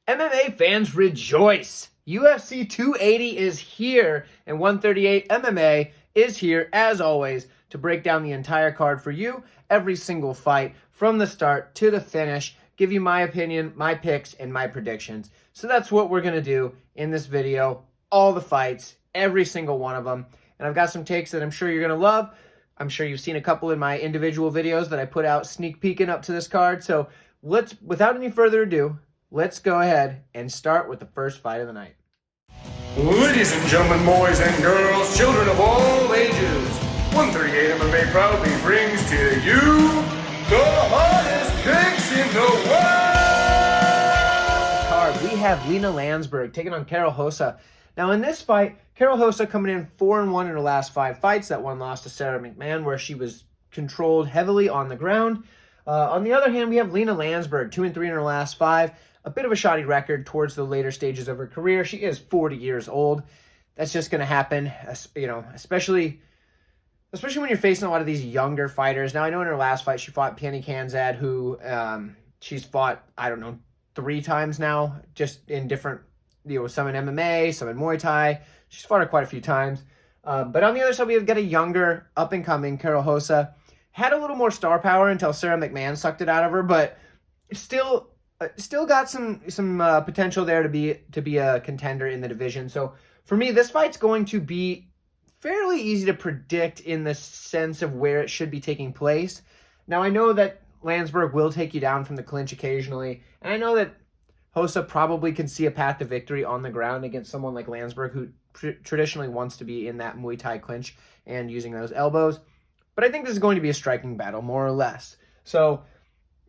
MMA fans rejoice! UFC 280 is here, and 138 MMA is here, as always, to break down the entire card for you, every single fight, from the start to the finish, give you my opinion, my picks, and my predictions. So that's what we're going to do in this video, all the fights, every single one of them. And I've got some takes that I'm sure you're going to love. I'm sure you've seen a couple in my individual videos that I put out sneak peeking up to this card. So without any further ado, let's go ahead and start with the first fight of the night. Ladies and gentlemen, boys and girls, children of all ages, 138 MMA proudly brings to you the hottest picks in the world! Card, we have Lina Lansberg taking on Karol Rosa. Now in this fight, Karol Rosa coming in 4-1 in her last 5 fights. That one lost to Sara McMann, where she was controlled heavily on the ground. On the other hand, we have Lina Lansberg, 2-3 in her last 5. A bit of a shoddy record towards the later stages of her career. She is 40 years old. That's just going to happen, especially when you're facing a lot of these younger fighters. Now, I know in her last fight, she fought Penny Kanzad, who she's fought, 3 times now, just in different, some in MMA, some in Muay Thai. She's fought her quite a few times. But on the other side, we've got a younger, up-and-coming Karol Rosa. Had a little more star power until Sara McMann sucked it out of her, but still got some potential there to be a contender in the division. So for me, this fight's going to be fairly easy to predict in the sense of where it should be taking place. Now, I know that Lansberg will take you down from the clinch occasionally, and I know that Rosa probably can see a path to victory on the ground against someone like Lansberg, who traditionally wants to be in that Muay Thai clinch and using those elbows. But I think this is going to be a striking battle, more or less. So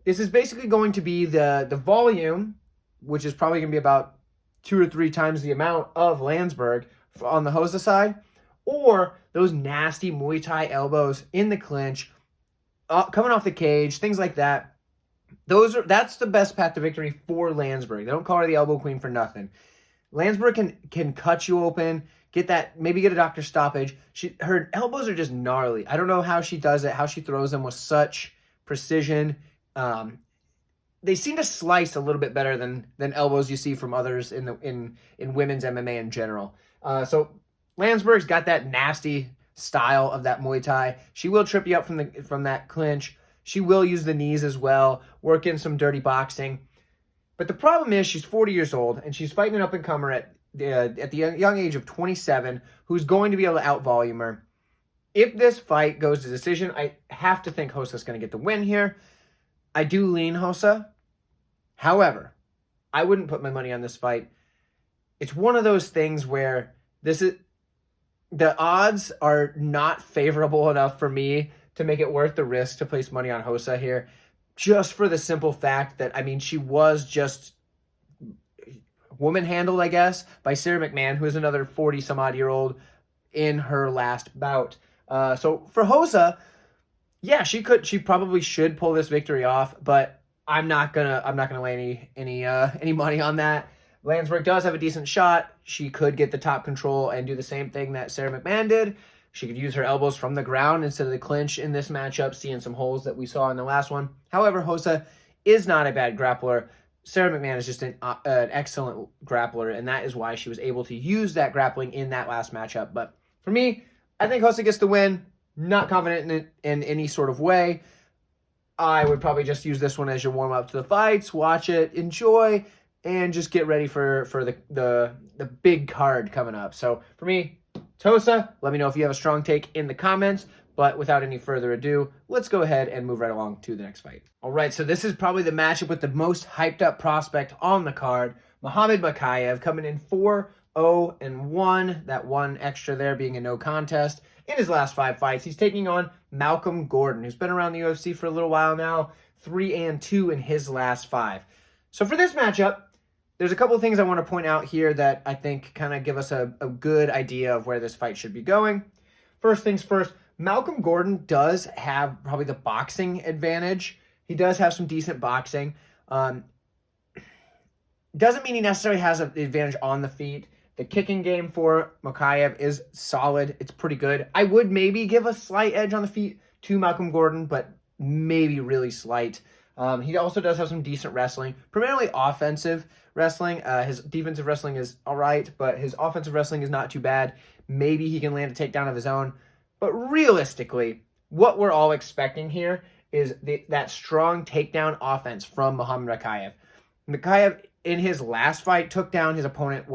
this is basically going to be the volume, which is probably going to be about 2 or 3 times the amount of Lansberg on the Rosa side, or those nasty Muay Thai elbows in the clinch, coming off the cage, things like that. That's the best path to victory for Lansberg. They don't call her the elbow queen for nothing. Lansberg can cut you open, maybe get a doctor stoppage. Her elbows are just gnarly. I don't know how she does it, how she throws them with such precision. They seem to slice a little bit better than elbows you see from others in women's MMA in general. So Lansberg's got that nasty style of that Muay Thai. She will trip you up from that clinch. She will use the knees as well, work in some dirty boxing. But the problem is she's 40 years old, and she's fighting an up-and-comer at the young age of 27, who's going to be able to out-volume her. If this fight goes to decision, I have to think Rosa's going to get the win here. I do lean Rosa. However, I wouldn't put my money on this fight. It's one of those things where the odds are not favorable enough for me to make it worth the risk to place money on Rosa here, just for the simple fact that, she was just woman handled, I guess, by Sara McMann, who is another 40-some-odd-year-old in her last bout. So for Rosa, yeah, she probably should pull this victory off, but I'm not gonna lay any money on that. Lansberg does have a decent shot. She could get the top control and do the same thing that Sara McMann did. She could use her elbows from the ground instead of the clinch in this matchup, seeing some holes that we saw in the last one. However, Rosa is not a bad grappler. Sara McMann is just an excellent grappler, and that is why she was able to use that grappling in that last matchup. But for me, I think Rosa gets the win. Not confident in it in any sort of way. I would probably just use this one as your warm-up to the fights, watch it, enjoy, and just get ready for the big card coming up. So for me, Rosa, let me know if you have a strong take in the comments. But without any further ado, let's go ahead and move right along to the next fight. All right, so this is probably the matchup with the most hyped-up prospect on the card. Mohammad Mokaev coming in 4-0-1. That one extra there being a no contest. In his last 5 fights, he's taking on Malcom Gordon, who's been around the UFC for a little while now. 3-2 in his last 5. So for this matchup, there's a couple of things I want to point out here that I think kind of give us a good idea of where this fight should be going. First things first, Malcom Gordon does have probably the boxing advantage. He does have some decent boxing. Doesn't mean he necessarily has the advantage on the feet. The kicking game for Mokaev is solid. It's pretty good. I would maybe give a slight edge on the feet to Malcom Gordon, but maybe really slight. He also does have some decent wrestling, primarily offensive wrestling. His defensive wrestling is all right, but his offensive wrestling is not too bad. Maybe he can land a takedown of his own. But realistically, what we're all expecting here is that strong takedown offense from Mohammad Makhachev. Makhachev, in his last fight, took down his opponent,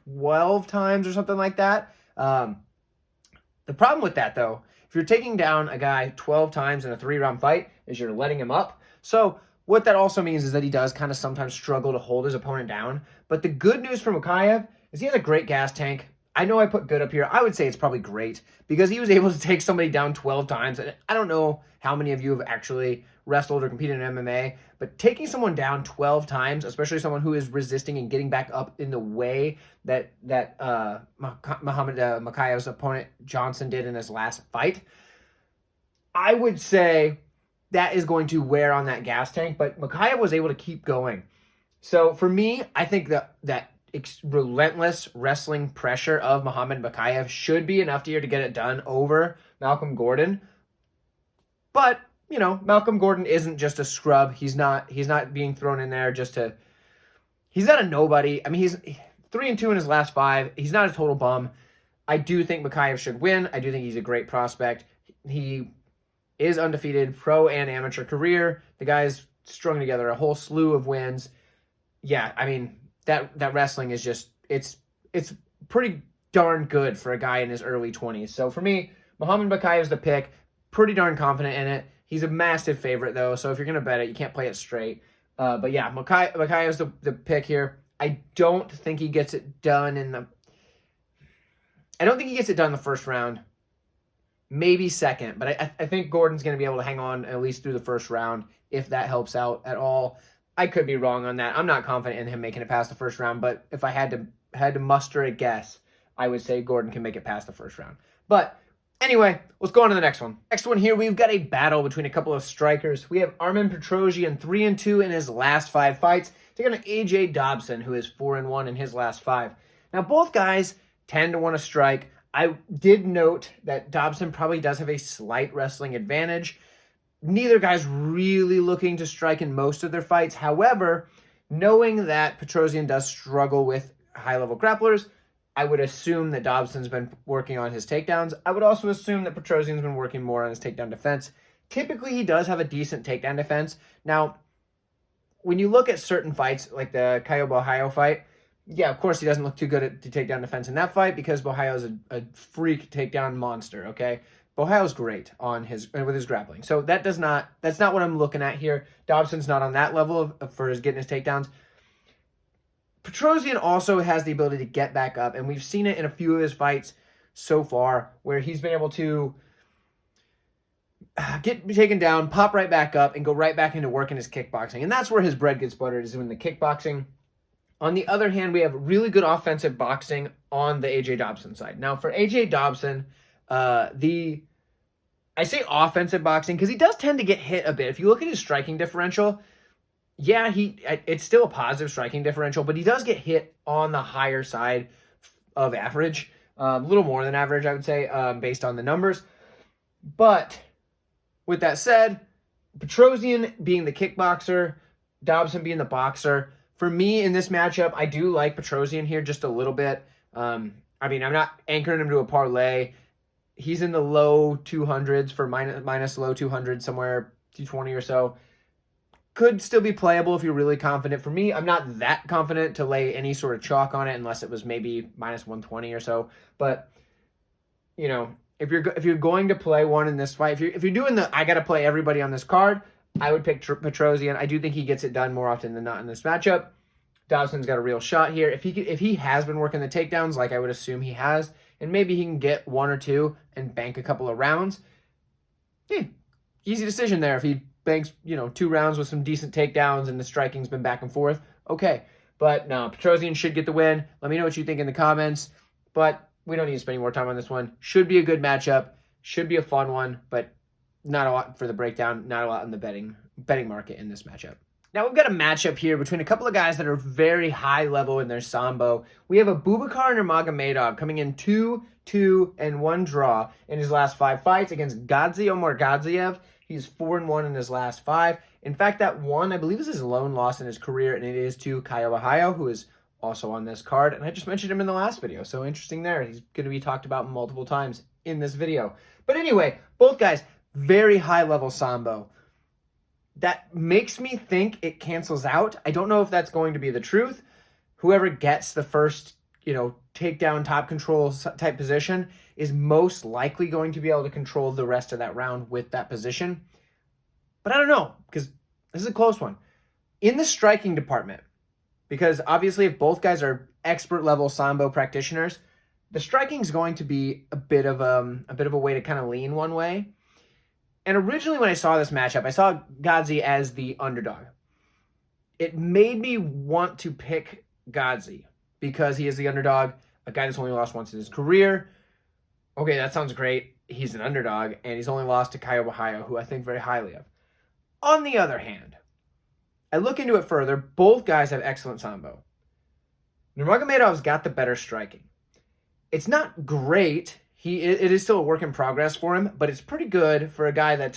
12 times or something like that? The problem with that, though, if you're taking down a guy 12 times in a 3-round fight, is you're letting him up. So what that also means is that he does kind of sometimes struggle to hold his opponent down. But the good news for Mokaev is he has a great gas tank. I know I put good up here. I would say it's probably great because he was able to take somebody down 12 times. And I don't know how many of you have actually wrestled or competed in MMA, but taking someone down 12 times, especially someone who is resisting and getting back up in the way that Mohammad Mokaev's opponent Johnson did in his last fight, I would say that is going to wear on that gas tank. But Mokaev was able to keep going. So for me, I think that relentless wrestling pressure of Mohammad Mokaev should be enough here to get it done over Malcom Gordon. But, you know, Malcom Gordon isn't just a scrub. He's not being thrown in there just to... He's not a nobody. I mean, he's 3-2 in his last 5. He's not a total bum. I do think Mokaev should win. I do think he's a great prospect. He is undefeated, pro and amateur career. The guy's strung together a whole slew of wins. Yeah, I mean... That wrestling is just, it's pretty darn good for a guy in his early 20s. So for me, Mohammad Mokaev is the pick. Pretty darn confident in it. He's a massive favorite, though, so if you're going to bet it, you can't play it straight. But yeah, Mokaev is the pick here. I don't think he gets it done in the first round. Maybe second, but I think Gordon's going to be able to hang on at least through the first round, if that helps out at all. I could be wrong on that. I'm not confident in him making it past the first round, but if I had to muster a guess, I would say Gordon can make it past the first round. But anyway, let's go on to the next one. Next one here, we've got a battle between a couple of strikers. We have Armen Petrosyan, 3-2 in his last 5 fights, taking on AJ Dobson, who is 4-1 in his last 5. Now, both guys tend to want to strike. I did note that Dobson probably does have a slight wrestling advantage. Neither guy's really looking to strike in most of their fights. However, knowing that Petrosyan does struggle with high-level grapplers, I would assume that Dobson's been working on his takedowns. I would also assume that Petrosyan's been working more on his takedown defense. Typically, he does have a decent takedown defense. Now, when you look at certain fights, like the Caio Borralho fight, yeah, of course he doesn't look too good at the takedown defense in that fight because Borralho's a freak takedown monster, okay? Borralho's great with his grappling. So that's not what I'm looking at here. Dobson's not on that level for getting his takedowns. Petrosyan also has the ability to get back up, and we've seen it in a few of his fights so far where he's been able to get taken down, pop right back up, and go right back into working his kickboxing. And that's where his bread gets buttered, is in the kickboxing. On the other hand, we have really good offensive boxing on the AJ Dobson side. Now, for AJ Dobson, I say offensive boxing because he does tend to get hit a bit. If you look at his striking differential, yeah, it's still a positive striking differential, but he does get hit on the higher side of average, a little more than average, I would say, based on the numbers. But with that said, Petrosyan being the kickboxer, Dobson being the boxer, for me in this matchup, I do like Petrosyan here just a little bit. I mean, I'm not anchoring him to a parlay. He's in the low 200s for minus low 200s, somewhere 220 or so. Could still be playable if you're really confident. For me, I'm not that confident to lay any sort of chalk on it unless it was maybe minus 120 or so. But, you know, if you're going to play one in this fight, if you're doing I got to play everybody on this card, I would pick Petrosyan. I do think he gets it done more often than not in this matchup. Dobson's got a real shot here. If he has been working the takedowns, like I would assume he has, and maybe he can get 1 or 2 and bank a couple of rounds, easy decision there. If he banks, 2 rounds with some decent takedowns and the striking's been back and forth, okay. But no, Petrosyan should get the win. Let me know what you think in the comments. But we don't need to spend any more time on this one. Should be a good matchup. Should be a fun one, but not a lot for the breakdown. Not a lot in the betting market in this matchup. Now we've got a matchup here between a couple of guys that are very high level in their sambo. We have Abubakar and Nurmagomedov coming in 2-2 and 1 draw in his last 5 fights against Gadzhi Omargadzhiev He's 4-1 in his last 5. In fact, that one, I believe, is his lone loss in his career, and it is to Caio, who is also on this card. And I just mentioned him in the last video, so interesting there. He's going to be talked about multiple times in this video. But anyway, both guys, very high-level sambo. That makes me think it cancels out. I don't know if that's going to be the truth. Whoever gets the first, takedown, top control type position is most likely going to be able to control the rest of that round with that position. But I don't know, because this is a close one. In the striking department, because obviously if both guys are expert level sambo practitioners, the striking is going to be a bit of a way to kind of lean one way. And originally when I saw this matchup, I saw Gadzhi as the underdog. It made me want to pick Gadzhi because he is the underdog, a guy that's only lost once in his career. Okay, that sounds great. He's an underdog, and he's only lost to Caio, who I think very highly of. On the other hand, I look into it further. Both guys have excellent sambo. Nurmagomedov's got the better striking. It's not great. It is still a work in progress for him, but it's pretty good for a guy that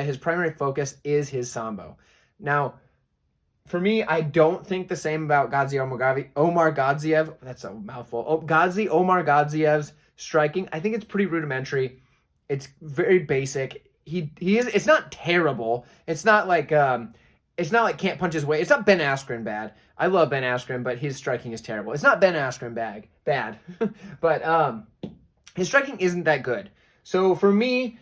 his primary focus is his sambo. Now, for me, I don't think the same about Gadzhi Omargadzhiev. That's a mouthful. Gadzhi Omargadzhiev's striking. I think it's pretty rudimentary. It's very basic. He is. It's not terrible. It's not like can't punch his way. It's not Ben Askren bad. I love Ben Askren, but his striking is terrible. It's not Ben Askren bad, but his striking isn't that good. So for me,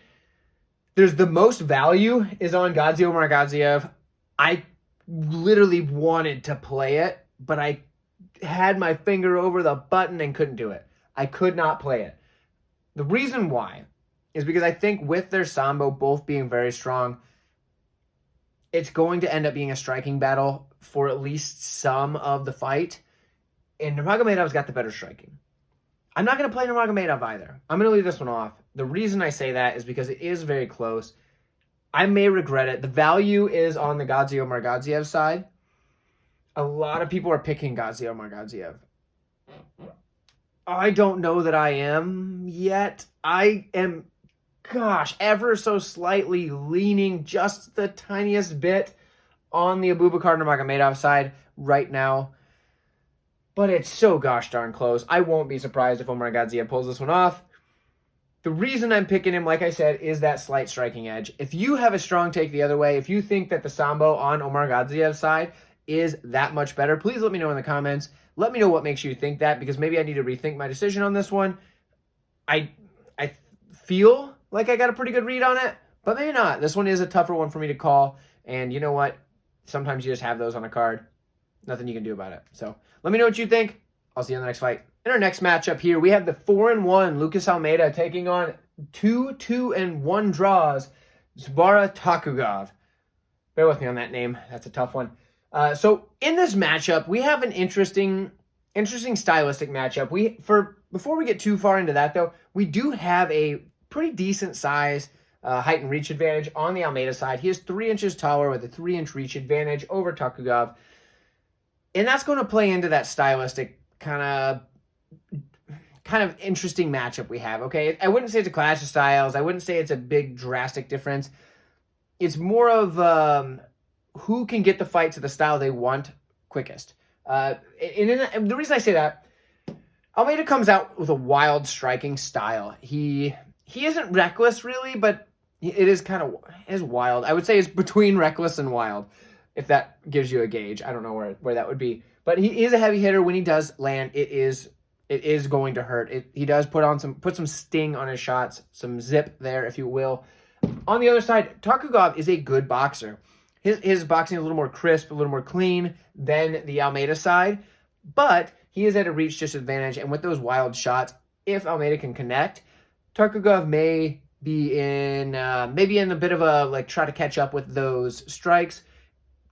there's the most value is on Gadzhi Omargadzhiev. I literally wanted to play it, but I had my finger over the button and couldn't do it. I could not play it. The reason why is because I think with their sambo both being very strong, it's going to end up being a striking battle for at least some of the fight. And Nurmagomedov's got the better striking. I'm not going to play Nurmagomedov either. I'm going to leave this one off. The reason I say that is because it is very close. I may regret it. The value is on the Gadzhi Omargadzhiev side. A lot of people are picking Gadzhi Omargadzhiev. I don't know that I am yet. I am, ever so slightly leaning just the tiniest bit on the Abubakar Nurmagomedov side right now. But it's so darn close. I won't be surprised if Omargadzhiev pulls this one off. The reason I'm picking him, like I said, is that slight striking edge. If you have a strong take the other way, if you think that the sambo on Omargadzhiev's side is that much better, please let me know in the comments. Let me know what makes you think that, because maybe I need to rethink my decision on this one. I feel like I got a pretty good read on it, but maybe not. This one is a tougher one for me to call, and you know what? Sometimes you just have those on a card. Nothing you can do about it. So let me know what you think. I'll see you in the next fight. In our next matchup here, we have the 4-1 Lucas Almeida taking on 2-2-1 draws Zubaira Tukhugov. Bear with me on that name. That's a tough one. So in this matchup, we have an interesting stylistic matchup. Before we get too far into that, though, we do have a pretty decent size height and reach advantage on the Almeida side. He is 3 inches taller with a 3-inch reach advantage over Tukhugov. And that's going to play into that stylistic kind of interesting matchup we have, okay? I wouldn't say it's a clash of styles. I wouldn't say it's a big drastic difference. It's more of who can get the fight to the style they want quickest. And the reason I say that, Almeida comes out with a wild striking style. He isn't reckless really, but it is wild. I would say it's between reckless and wild, if that gives you a gauge. I don't know where that would be. But he is a heavy hitter. When he does land, it is going to hurt. He does put some sting on his shots, some zip there, if you will. On the other side, Tukhugov is a good boxer. His boxing is a little more crisp, a little more clean than the Almeida side, but he is at a reach disadvantage. And with those wild shots, if Almeida can connect, Tukhugov may be in a bit of a try to catch up with those strikes,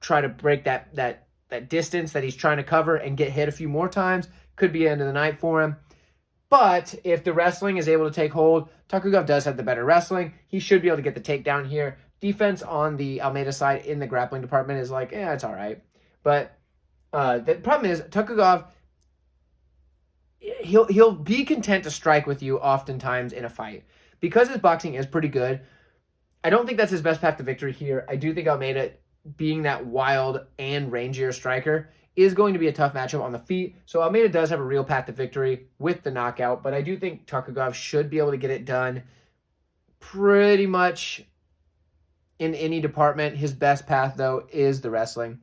try to break that distance that he's trying to cover and get hit a few more times. Could be the end of the night for him. But if the wrestling is able to take hold, Tukhugov does have the better wrestling. He should be able to get the takedown here. Defense on the Almeida side in the grappling department is it's all right. But the problem is Tukhugov, he'll be content to strike with you oftentimes in a fight. Because his boxing is pretty good, I don't think that's his best path to victory here. I do think Almeida, being that wild and rangier striker, is going to be a tough matchup on the feet. So Almeida does have a real path to victory with the knockout, but I do think Tukhugov should be able to get it done pretty much in any department. His best path, though, is the wrestling.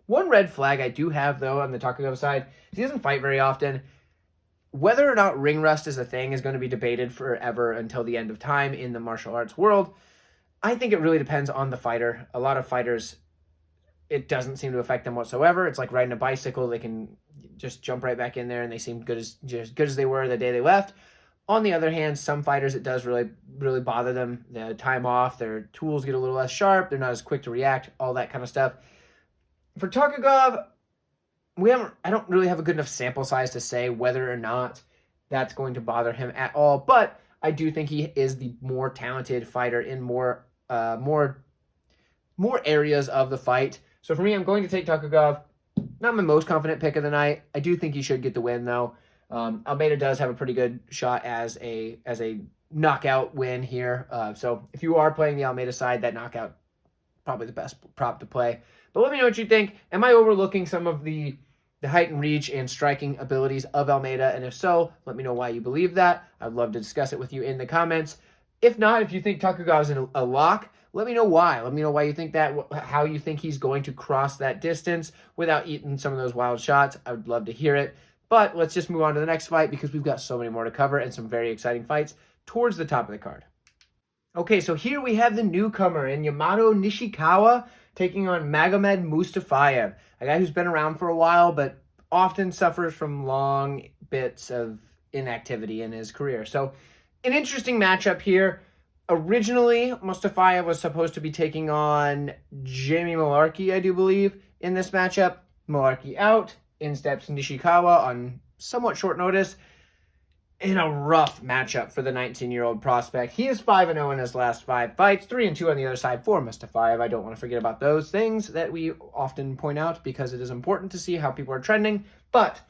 One red flag I do have, though, on the Tukhugov side is he doesn't fight very often. Whether or not ring rust is a thing is going to be debated forever until the end of time in the martial arts world. I think it really depends on the fighter. A lot of fighters, it doesn't seem to affect them whatsoever. It's like riding a bicycle. They can just jump right back in there and they seem just good as they were the day they left. On the other hand, some fighters, it does really, really bother them. The time off, their tools get a little less sharp. They're not as quick to react, all that kind of stuff. For Tukhugov, I don't really have a good enough sample size to say whether or not that's going to bother him at all. But I do think he is the more talented fighter in more areas of the fight. So for me, I'm going to take Tukhugov. Not my most confident pick of the night. I do think he should get the win, though. Almeida does have a pretty good shot as a knockout win here. So if you are playing the Almeida side, that knockout probably the best prop to play. But let me know what you think. Am I overlooking some of the height and reach and striking abilities of Almeida? And if so, let me know why you believe that. I'd love to discuss it with you in the comments. If not, if you think Tukhugov is a lock, let me know why. Let me know why you think that, how you think he's going to cross that distance without eating some of those wild shots. I would love to hear it. But let's just move on to the next fight because we've got so many more to cover and some very exciting fights towards the top of the card. Okay, so here we have the newcomer in Yamato Nishikawa taking on Magomed Mustafaev, a guy who's been around for a while but often suffers from long bits of inactivity in his career. So an interesting matchup here. Originally, Mustafaev was supposed to be taking on Jamie Mullarkey, I do believe, in this matchup. Mullarkey out. In steps Nishikawa on somewhat short notice in a rough matchup for the 19-year-old prospect. He is 5-0 in his last 5 fights, 3-2 on the other side for Mustafaev. I don't want to forget about those things that we often point out because it is important to see how people are trending. But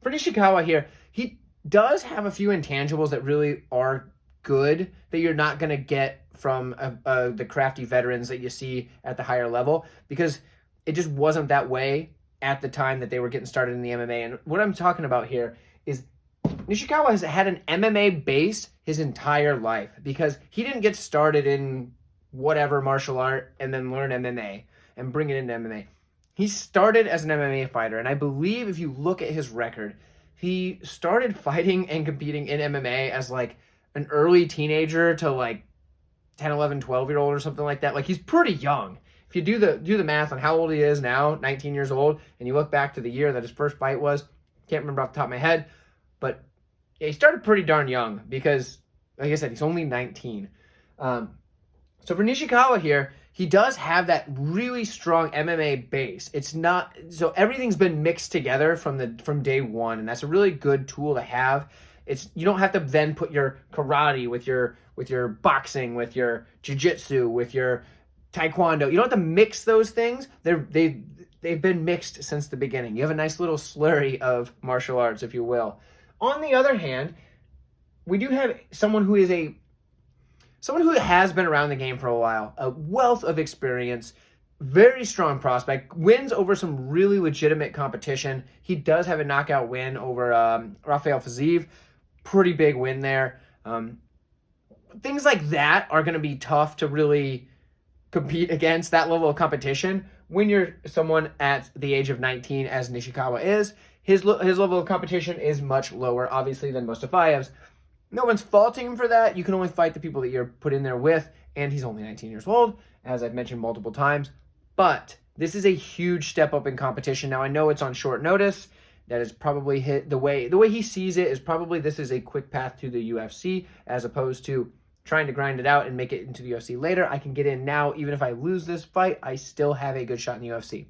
for Nishikawa here, he does have a few intangibles that really are good that you're not going to get from the crafty veterans that you see at the higher level because it just wasn't that way at the time that they were getting started in the MMA. And what I'm talking about here is Nishikawa has had an MMA base his entire life because he didn't get started in whatever martial art and then learn MMA and bring it into MMA. He started as an MMA fighter, and I believe if you look at his record, he started fighting and competing in MMA as like an early teenager to like 10, 11, 12-year-old or something like that. Like he's pretty young. If you do the math on how old he is now, 19 years old, and you look back to the year that his first fight was, can't remember off the top of my head, but yeah, he started pretty darn young because, like I said, he's only 19. So for Nishikawa here, he does have that really strong MMA base. It's not so everything's been mixed together from day one, and that's a really good tool to have. You don't have to then put your karate with your boxing, with your jiu-jitsu, with your taekwondo. You don't have to mix those things. They've been mixed since the beginning. You have a nice little slurry of martial arts, if you will. On the other hand, we do have someone who has been around the game for a while, a wealth of experience, very strong prospect, wins over some really legitimate competition. He does have a knockout win over Rafael Fiziev. Pretty big win there. Things like that are going to be tough to really compete against that level of competition when you're someone at the age of 19 as Nishikawa is. His level of competition is much lower, obviously, than Mustafaev's. No one's faulting him for that. You can only fight the people that you're put in there with, and he's only 19 years old, as I've mentioned multiple times. But this is a huge step up in competition. Now, I know it's on short notice. That is probably the way he sees it is probably this is a quick path to the UFC as opposed to trying to grind it out and make it into the UFC later. I can get in now. Even if I lose this fight, I still have a good shot in the UFC.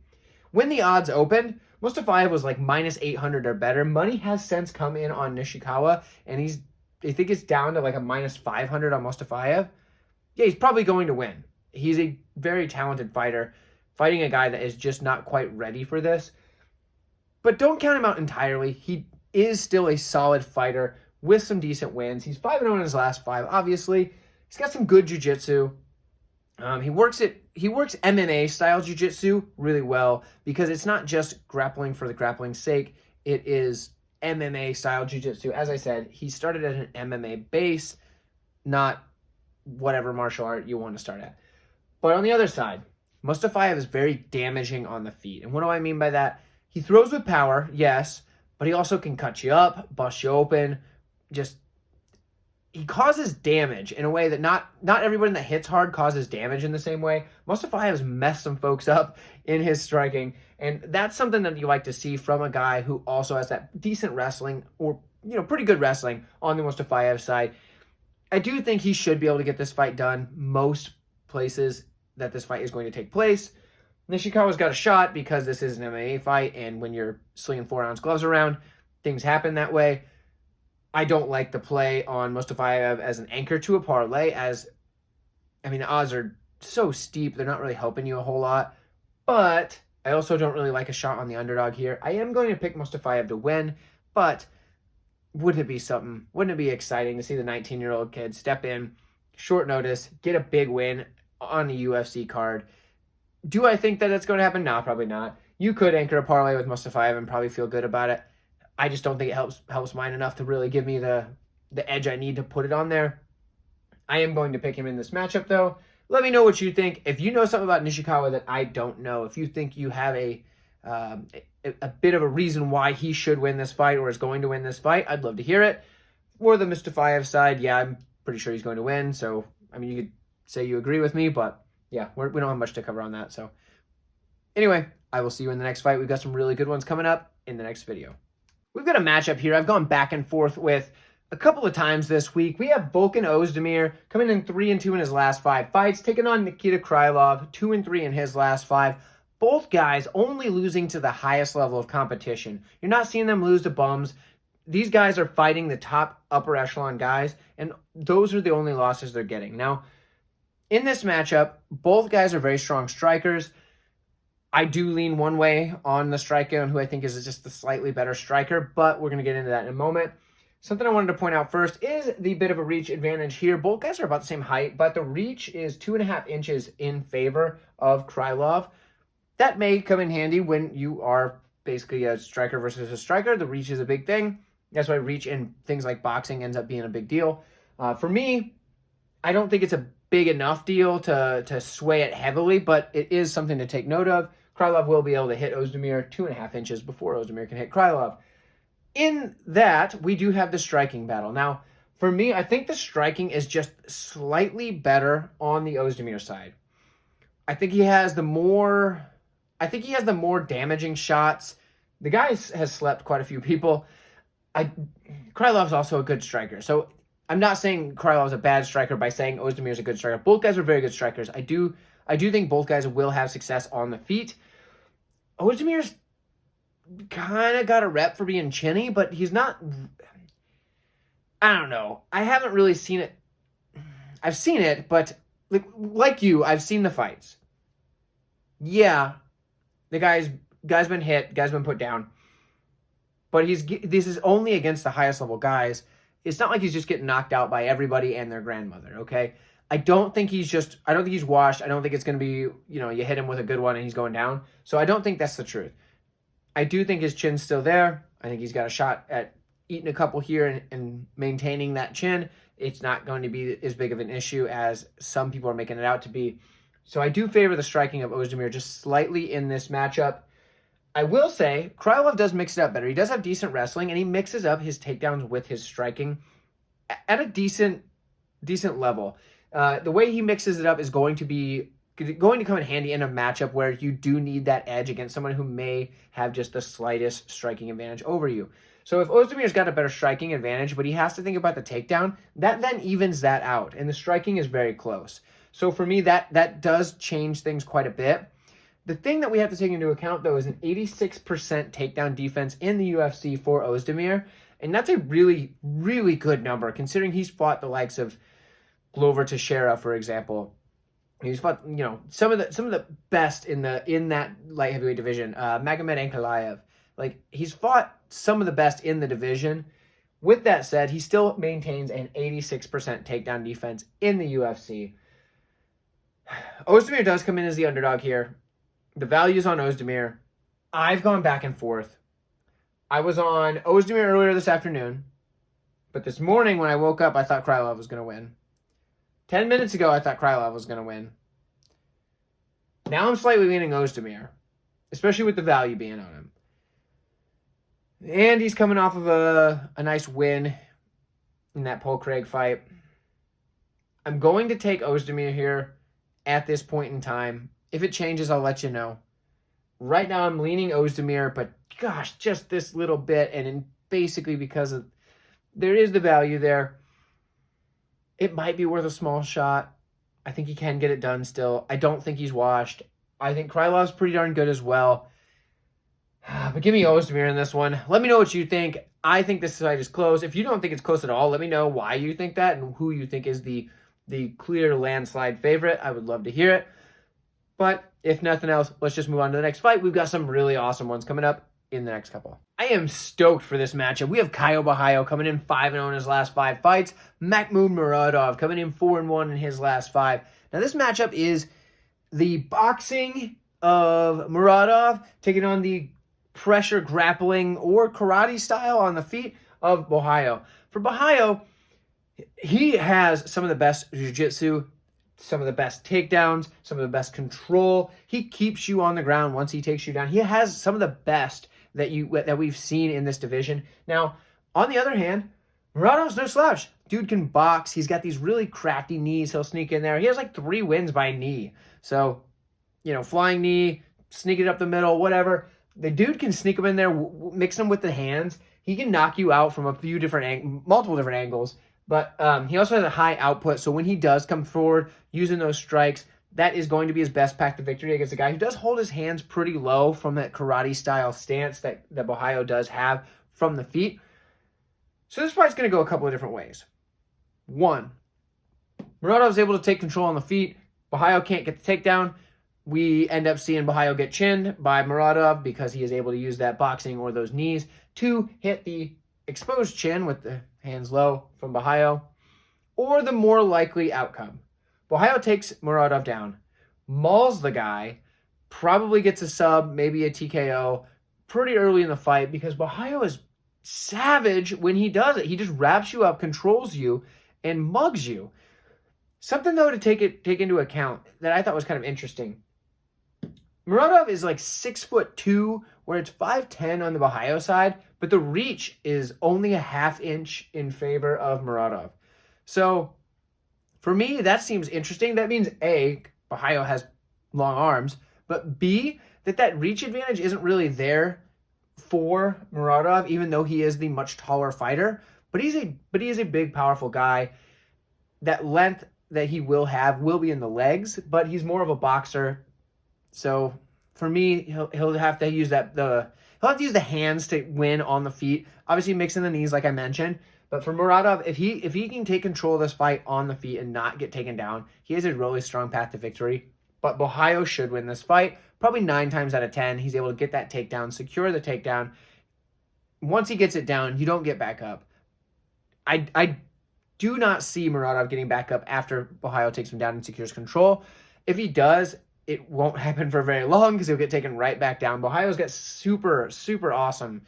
When the odds opened, Mustafaev was like minus 800 or better. Money has since come in on Nishikawa, and I think it's down to like a minus 500 on Mustafaev. Yeah, he's probably going to win. He's a very talented fighter, fighting a guy that is just not quite ready for this. But don't count him out entirely. He is still a solid fighter with some decent wins. He's 5-0 in his last 5, obviously. He's got some good jiu-jitsu. He works MMA style jiu-jitsu really well because it's not just grappling for the grappling's sake. It is MMA style jiu-jitsu. As I said, he started at an MMA base, not whatever martial art you want to start at. But on the other side, Mustafaev is very damaging on the feet. And what do I mean by that? He throws with power, yes, but he also can cut you up, bust you open, he causes damage in a way that not everybody that hits hard causes damage in the same way. Mustafaev has messed some folks up in his striking, and that's something that you like to see from a guy who also has that decent wrestling or pretty good wrestling on the Mustafaev side. I do think he should be able to get this fight done most places that this fight is going to take place. Nishikawa's got a shot because this is an MMA fight, and when you're slinging 4-ounce gloves around, things happen that way. I don't like the play on Mustafaev as an anchor to a parlay, the odds are so steep, they're not really helping you a whole lot. But I also don't really like a shot on the underdog here. I am going to pick Mustafaev to win, but wouldn't it be something? Wouldn't it be exciting to see the 19-year-old kid step in, short notice, get a big win on a UFC card? Do I think that it's going to happen? No, probably not. You could anchor a parlay with Mustafaev and probably feel good about it. I just don't think it helps mine enough to really give me the edge I need to put it on there. I am going to pick him in this matchup, though. Let me know what you think. If you know something about Nishikawa that I don't know, if you think you have a bit of a reason why he should win this fight or is going to win this fight, I'd love to hear it. For the Mustafaev side, yeah, I'm pretty sure he's going to win. So, you could say you agree with me, but yeah, we don't have much to cover on that. So, anyway, I will see you in the next fight. We've got some really good ones coming up in the next video. We've got a matchup here I've gone back and forth with a couple of times this week. We have Volkan Oezdemir coming in 3-2 in his last 5 fights, taking on Nikita Krylov, 2-3 in his last 5. Both guys only losing to the highest level of competition. You're not seeing them lose to bums. These guys are fighting the top upper echelon guys, and those are the only losses they're getting. Now, in this matchup, both guys are very strong strikers. I do lean one way on the striker, and who I think is just the slightly better striker, but we're going to get into that in a moment. Something I wanted to point out first is the bit of a reach advantage here. Both guys are about the same height, but the reach is 2.5 inches in favor of Krylov. That may come in handy when you are basically a striker versus a striker. The reach is a big thing. That's why reach in things like boxing ends up being a big deal. For me, I don't think it's a big enough deal to sway it heavily, but it is something to take note of. Krylov will be able to hit Oezdemir 2.5 inches before Oezdemir can hit Krylov. In that, we do have the striking battle. Now, for me, I think the striking is just slightly better on the Oezdemir side. I think he has the more damaging shots. The guy has slept quite a few people. Krylov's also a good striker. So I'm not saying Krylov's a bad striker by saying Oezdemir's a good striker. Both guys are very good strikers. I do think both guys will have success on the feet. Oezdemir's kind of got a rep for being chinny, but he's not... I don't know. I haven't really seen it. I've seen it, but like you, I've seen the fights. Yeah, the guy's been hit, guy's been put down. But this is only against the highest level guys. It's not like he's just getting knocked out by everybody and their grandmother, okay? I don't think he's washed. I don't think it's going to be, you hit him with a good one and he's going down. So I don't think that's the truth. I do think his chin's still there. I think he's got a shot at eating a couple here and maintaining that chin. It's not going to be as big of an issue as some people are making it out to be. So I do favor the striking of Oezdemir just slightly in this matchup. I will say, Krylov does mix it up better. He does have decent wrestling, and he mixes up his takedowns with his striking at a decent level. The way he mixes it up is going to come in handy in a matchup where you do need that edge against someone who may have just the slightest striking advantage over you. So if Oezdemir's got a better striking advantage, but he has to think about the takedown, that then evens that out, and the striking is very close. So for me, that does change things quite a bit. The thing that we have to take into account, though, is an 86% takedown defense in the UFC for Oezdemir, and that's a really, really good number, considering he's fought the likes of Glover Teixeira, for example. He's fought, some of the best in that light heavyweight division. Magomed Ankalaev, he's fought some of the best in the division. With that said, he still maintains an 86% takedown defense in the UFC. Oezdemir does come in as the underdog here. The value's on Oezdemir. I've gone back and forth. I was on Oezdemir earlier this afternoon, but this morning when I woke up, I thought Krylov was going to win. 10 minutes ago, I thought Krylov was going to win. Now I'm slightly leaning Oezdemir, especially with the value being on him. And he's coming off of a nice win in that Paul Craig fight. I'm going to take Oezdemir here at this point in time. If it changes, I'll let you know. Right now, I'm leaning Oezdemir, but gosh, just this little bit, and basically because of there is the value there. It might be worth a small shot. I think he can get it done still. I don't think he's washed. I think Krylov's pretty darn good as well. But give me Oezdemir in this one. Let me know what you think. I think this fight is close. If you don't think it's close at all, let me know why you think that and who you think is the clear landslide favorite. I would love to hear it. But if nothing else, let's just move on to the next fight. We've got some really awesome ones coming up in the next couple. I am stoked for this matchup. We have Caio coming in 5-0 in his last 5 fights. Makmud Muradov coming in 4-1 in his last 5. Now this matchup is the boxing of Muradov taking on the pressure grappling or karate style on the feet of Borralho. For Borralho, he has some of the best jiu-jitsu, some of the best takedowns, some of the best control. He keeps you on the ground once he takes you down. He has some of the best that we've seen in this division. Now, on the other hand, Muradov's no slouch. Dude can box. He's got these really crafty knees. He'll sneak in there. He has like 3 wins by knee. So, flying knee, sneak it up the middle, whatever. The dude can sneak them in there, mix them with the hands. He can knock you out from a few multiple different angles. But he also has a high output. So when he does come forward using those strikes, that is going to be his best path to victory against a guy who does hold his hands pretty low from that karate-style stance that Borralho does have from the feet. So this fight's going to go a couple of different ways. 1, Muradov's able to take control on the feet. Borralho can't get the takedown. We end up seeing Borralho get chinned by Muradov because he is able to use that boxing or those knees to hit the exposed chin with the hands low from Borralho. Or the more likely outcome. Borralho takes Muradov down, mauls the guy, probably gets a sub, maybe a TKO pretty early in the fight because Borralho is savage when he does it. He just wraps you up, controls you, and mugs you. Something, though, to take into account that I thought was kind of interesting. Muradov is like 6'2", where it's 5'10" on the Borralho side, but the reach is only a half inch in favor of Muradov. So for me, that seems interesting. That means A, Borralho has long arms, but B, that reach advantage isn't really there for Muradov, even though he is the much taller fighter. But he is a big, powerful guy. That length that he will have will be in the legs, but he's more of a boxer. So for me, he'll have to use he'll have to use the hands to win on the feet. Obviously mixing the knees like I mentioned. But for Muradov, if he can take control of this fight on the feet and not get taken down, he has a really strong path to victory. But Borralho should win this fight. Probably 9 times out of 10, he's able to get that takedown, secure the takedown. Once he gets it down, you don't get back up. I do not see Muradov getting back up after Borralho takes him down and secures control. If he does, it won't happen for very long because he'll get taken right back down. Borralho's got super, super awesome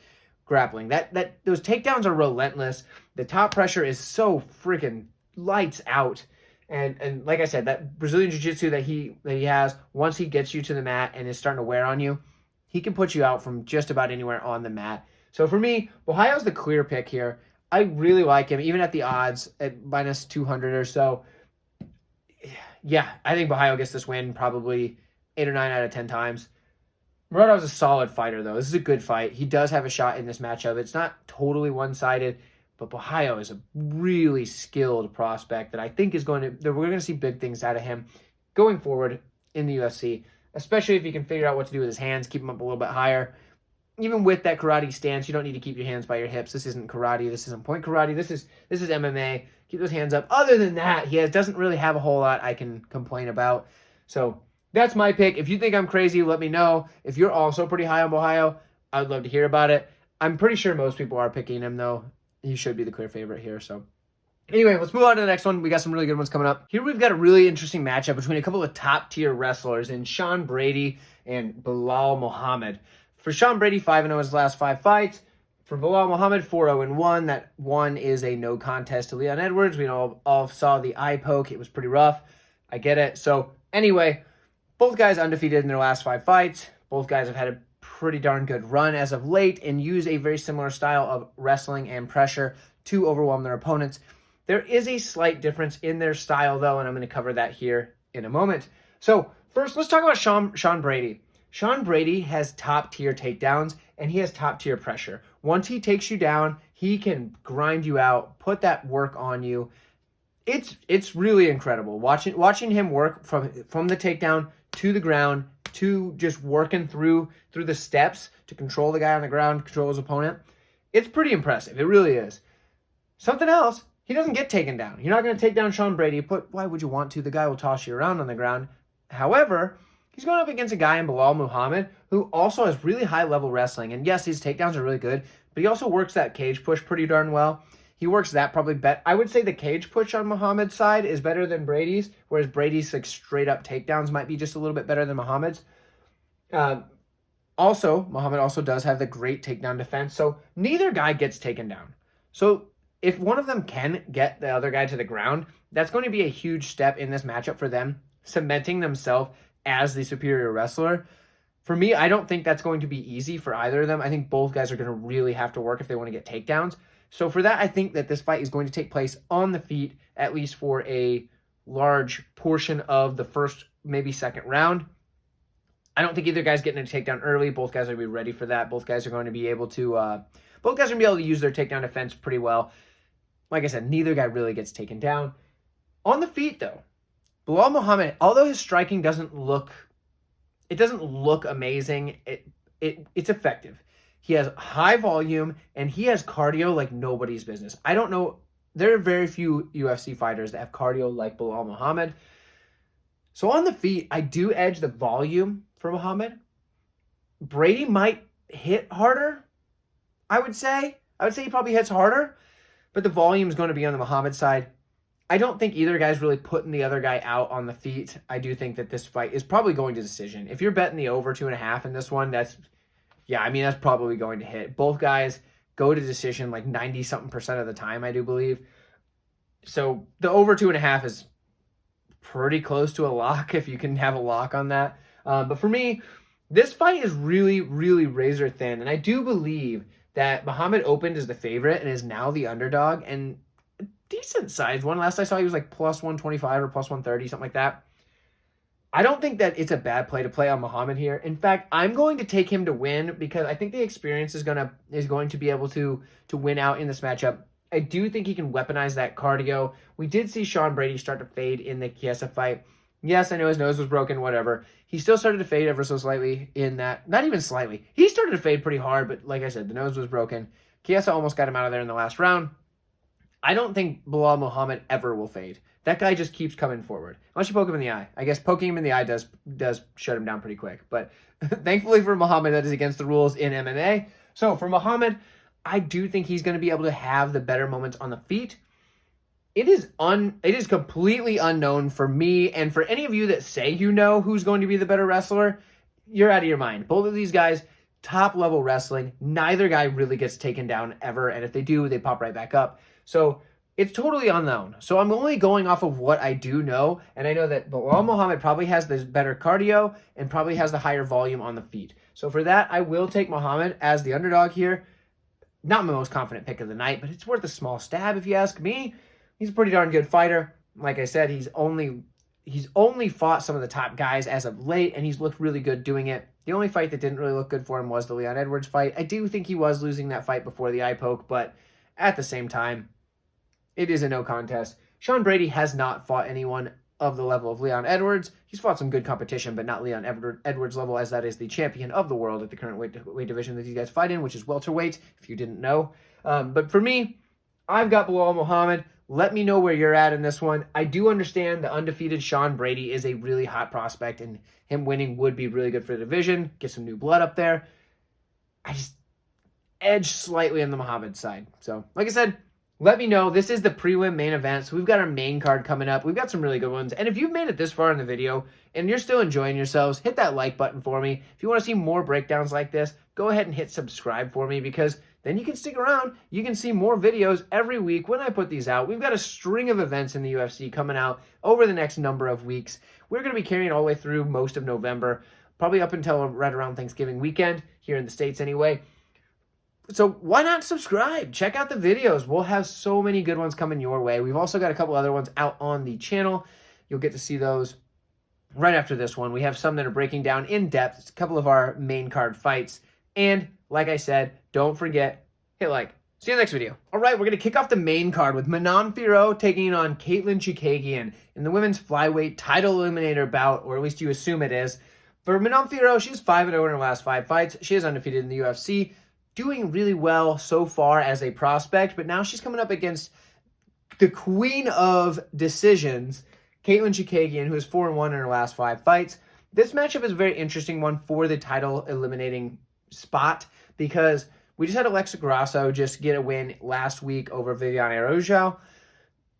grappling. Those takedowns are relentless. The top pressure is so freaking lights out. And like I said, that Brazilian Jiu-Jitsu that he has, once he gets you to the mat and is starting to wear on you, he can put you out from just about anywhere on the mat. So for me, Borralho's the clear pick here. I really like him, even at the odds at minus 200 or so. Yeah, I think Borralho gets this win probably 8 or 9 out of 10 times. Muradov's a solid fighter, though. This is a good fight. He does have a shot in this matchup. It's not totally one-sided, but Borralho is a really skilled prospect that I think we're going to see big things out of him going forward in the UFC, especially if he can figure out what to do with his hands, keep them up a little bit higher. Even with that karate stance, you don't need to keep your hands by your hips. This isn't karate. This isn't point karate. This is MMA. Keep those hands up. Other than that, he doesn't really have a whole lot I can complain about. So that's my pick. If you think I'm crazy, let me know. If you're also pretty high on Borralho, I would love to hear about it. I'm pretty sure most people are picking him, though. He should be the clear favorite here. So Anyway, let's move on to the next one. We got some really good ones coming up. Here we've got a really interesting matchup between a couple of top-tier wrestlers in Sean Brady and Belal Muhammad. For Sean Brady, 5-0 his last 5 fights. For Belal Muhammad, 4-0-1. That one is a no contest to Leon Edwards. We all saw the eye poke. It was pretty rough. I get it. So anyway, both guys undefeated in their last 5 fights. Both guys have had a pretty darn good run as of late and use a very similar style of wrestling and pressure to overwhelm their opponents. There is a slight difference in their style, though, and I'm going to cover that here in a moment. So first, let's talk about Sean Brady. Sean Brady has top-tier takedowns, and he has top-tier pressure. Once he takes you down, he can grind you out, put that work on you. It's really incredible. Watching him work from the takedown to the ground, to just working through the steps to control the guy on the ground, control his opponent. It's pretty impressive. It really is. Something else, he doesn't get taken down. You're not going to take down Sean Brady, but why would you want to? The guy will toss you around on the ground. However, he's going up against a guy in Belal Muhammad who also has really high-level wrestling. And yes, his takedowns are really good, but he also works that cage push pretty darn well. He works that probably better. I would say the cage push on Muhammad's side is better than Brady's, whereas Brady's like straight-up takedowns might be just a little bit better than Muhammad's. Also, Muhammad also does have the great takedown defense, so neither guy gets taken down. So if one of them can get the other guy to the ground, that's going to be a huge step in this matchup for them, cementing themselves as the superior wrestler. For me, I don't think that's going to be easy for either of them. I think both guys are going to really have to work if they want to get takedowns. So for that, I think that this fight is going to take place on the feet, at least for a large portion of the first, maybe second round. I don't think either guy's getting a takedown early. Both guys are going to be ready for that. Both guys are going to be able to use their takedown defense pretty well. Like I said, neither guy really gets taken down. On the feet, though, Belal Muhammad, although his striking doesn't look amazing, it's effective. He has high volume, and he has cardio like nobody's business. I don't know. There are very few UFC fighters that have cardio like Belal Muhammad. So on the feet, I do edge the volume for Muhammad. Brady might hit harder, I would say. I would say he probably hits harder, but the volume is going to be on the Muhammad side. I don't think either guy's really putting the other guy out on the feet. I do think that this fight is probably going to decision. If you're betting the over 2.5 in this one, that's probably going to hit. Both guys go to decision like 90-something% of the time, I do believe. So the over 2.5 is pretty close to a lock if you can have a lock on that. But for me, this fight is really, really razor thin. And I do believe that Muhammad opened as the favorite and is now the underdog. And a decent size one. Last I saw, he was like plus 125 or plus 130, something like that. I don't think that it's a bad play to play on Muhammad here. In fact, I'm going to take him to win because I think the experience is going to be able to win out in this matchup. I do think he can weaponize that cardio. We did see Sean Brady start to fade in the Chiesa fight. Yes, I know his nose was broken, whatever. He still started to fade ever so slightly in that. Not even slightly. He started to fade pretty hard, but like I said, the nose was broken. Chiesa almost got him out of there in the last round. I don't think Belal Muhammad ever will fade. That guy just keeps coming forward. Unless you poke him in the eye. I guess poking him in the eye does shut him down pretty quick. But thankfully for Muhammad, that is against the rules in MMA. So for Muhammad, I do think he's going to be able to have the better moments on the feet. It is completely unknown for me, and for any of you that say you know who's going to be the better wrestler, you're out of your mind. Both of these guys, top-level wrestling. Neither guy really gets taken down ever, and if they do, they pop right back up. So it's totally unknown. So I'm only going off of what I do know, and I know that Belal Muhammad probably has the better cardio and probably has the higher volume on the feet. So for that, I will take Muhammad as the underdog here. Not my most confident pick of the night, but it's worth a small stab if you ask me. He's a pretty darn good fighter. Like I said, he's only fought some of the top guys as of late, and he's looked really good doing it. The only fight that didn't really look good for him was the Leon Edwards fight. I do think he was losing that fight before the eye poke, but at the same time, it is a no contest. Sean Brady has not fought anyone of the level of Leon Edwards. He's fought some good competition, but not Leon Edwards level, as that is the champion of the world at the current weight division that these guys fight in, which is welterweight, if you didn't know. But for me, I've got Belal Muhammad. Let me know where you're at in this one. I do understand the undefeated Sean Brady is a really hot prospect, and him winning would be really good for the division. Get some new blood up there. I just edge slightly on the Muhammad side. So, like I said, let me know. This is the prelim main event, so we've got our main card coming up. We've got some really good ones. And if you've made it this far in the video and you're still enjoying yourselves, hit that like button for me. If you want to see more breakdowns like this, go ahead and hit subscribe for me, because then you can stick around. You can see more videos every week when I put these out. We've got a string of events in the UFC coming out over the next number of weeks. We're going to be carrying all the way through most of November, probably up until right around Thanksgiving weekend, here in the States anyway. So why not subscribe? Check out the videos. We'll have so many good ones coming your way. We've also got a couple other ones out on the channel. You'll get to see those right after this one. We have some that are breaking down in depth, a couple of our main card fights. And like I said, don't forget, hit like. See you in the next video. All right, we're going to kick off the main card with Manon Fiorot taking on Katlyn Chookagian in the women's flyweight title eliminator bout, or at least you assume it is. For Manon Fiorot, she's 5-0 in her last 5 fights. She is undefeated in the UFC. Doing really well so far as a prospect, but now she's coming up against the queen of decisions, Katlyn Chookagian, who is 4-1 in her last 5 fights. This matchup is a very interesting one for the title eliminating spot, because we just had Alexa Grasso just get a win last week over Viviane Araújo.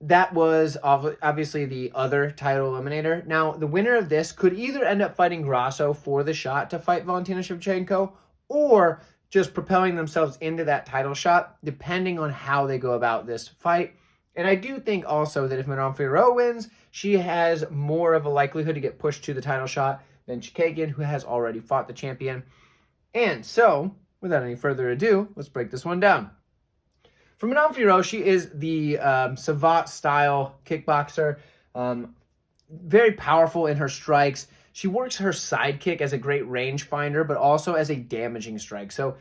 That was obviously the other title eliminator. Now, the winner of this could either end up fighting Grasso for the shot to fight Valentina Shevchenko, or just propelling themselves into that title shot, depending on how they go about this fight. And I do think also that if Manon Fiorot wins, she has more of a likelihood to get pushed to the title shot than Chookagian, who has already fought the champion. And so, without any further ado, let's break this one down. For Manon Fiorot, she is the Savate-style kickboxer, very powerful in her strikes. She works her sidekick as a great range finder, but also as a damaging strike. So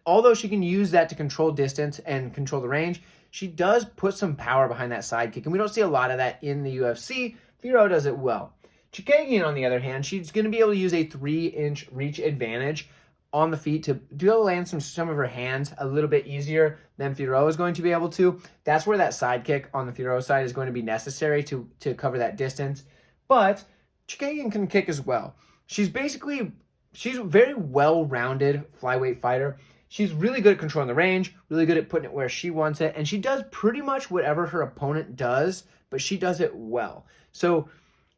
although she can use that to control distance and control the range, she does put some power behind that sidekick, and we don't see a lot of that in the UFC. Fiorot does it well. Chookagian, on the other hand, she's going to be able to use a 3-inch reach advantage on the feet to be able to land some of her hands a little bit easier than Fiorot is going to be able to. That's where that sidekick on the Fiorot side is going to be necessary to cover that distance. But Chookagian can kick as well. She's a very well-rounded flyweight fighter. She's really good at controlling the range, really good at putting it where she wants it, and she does pretty much whatever her opponent does, but she does it well. So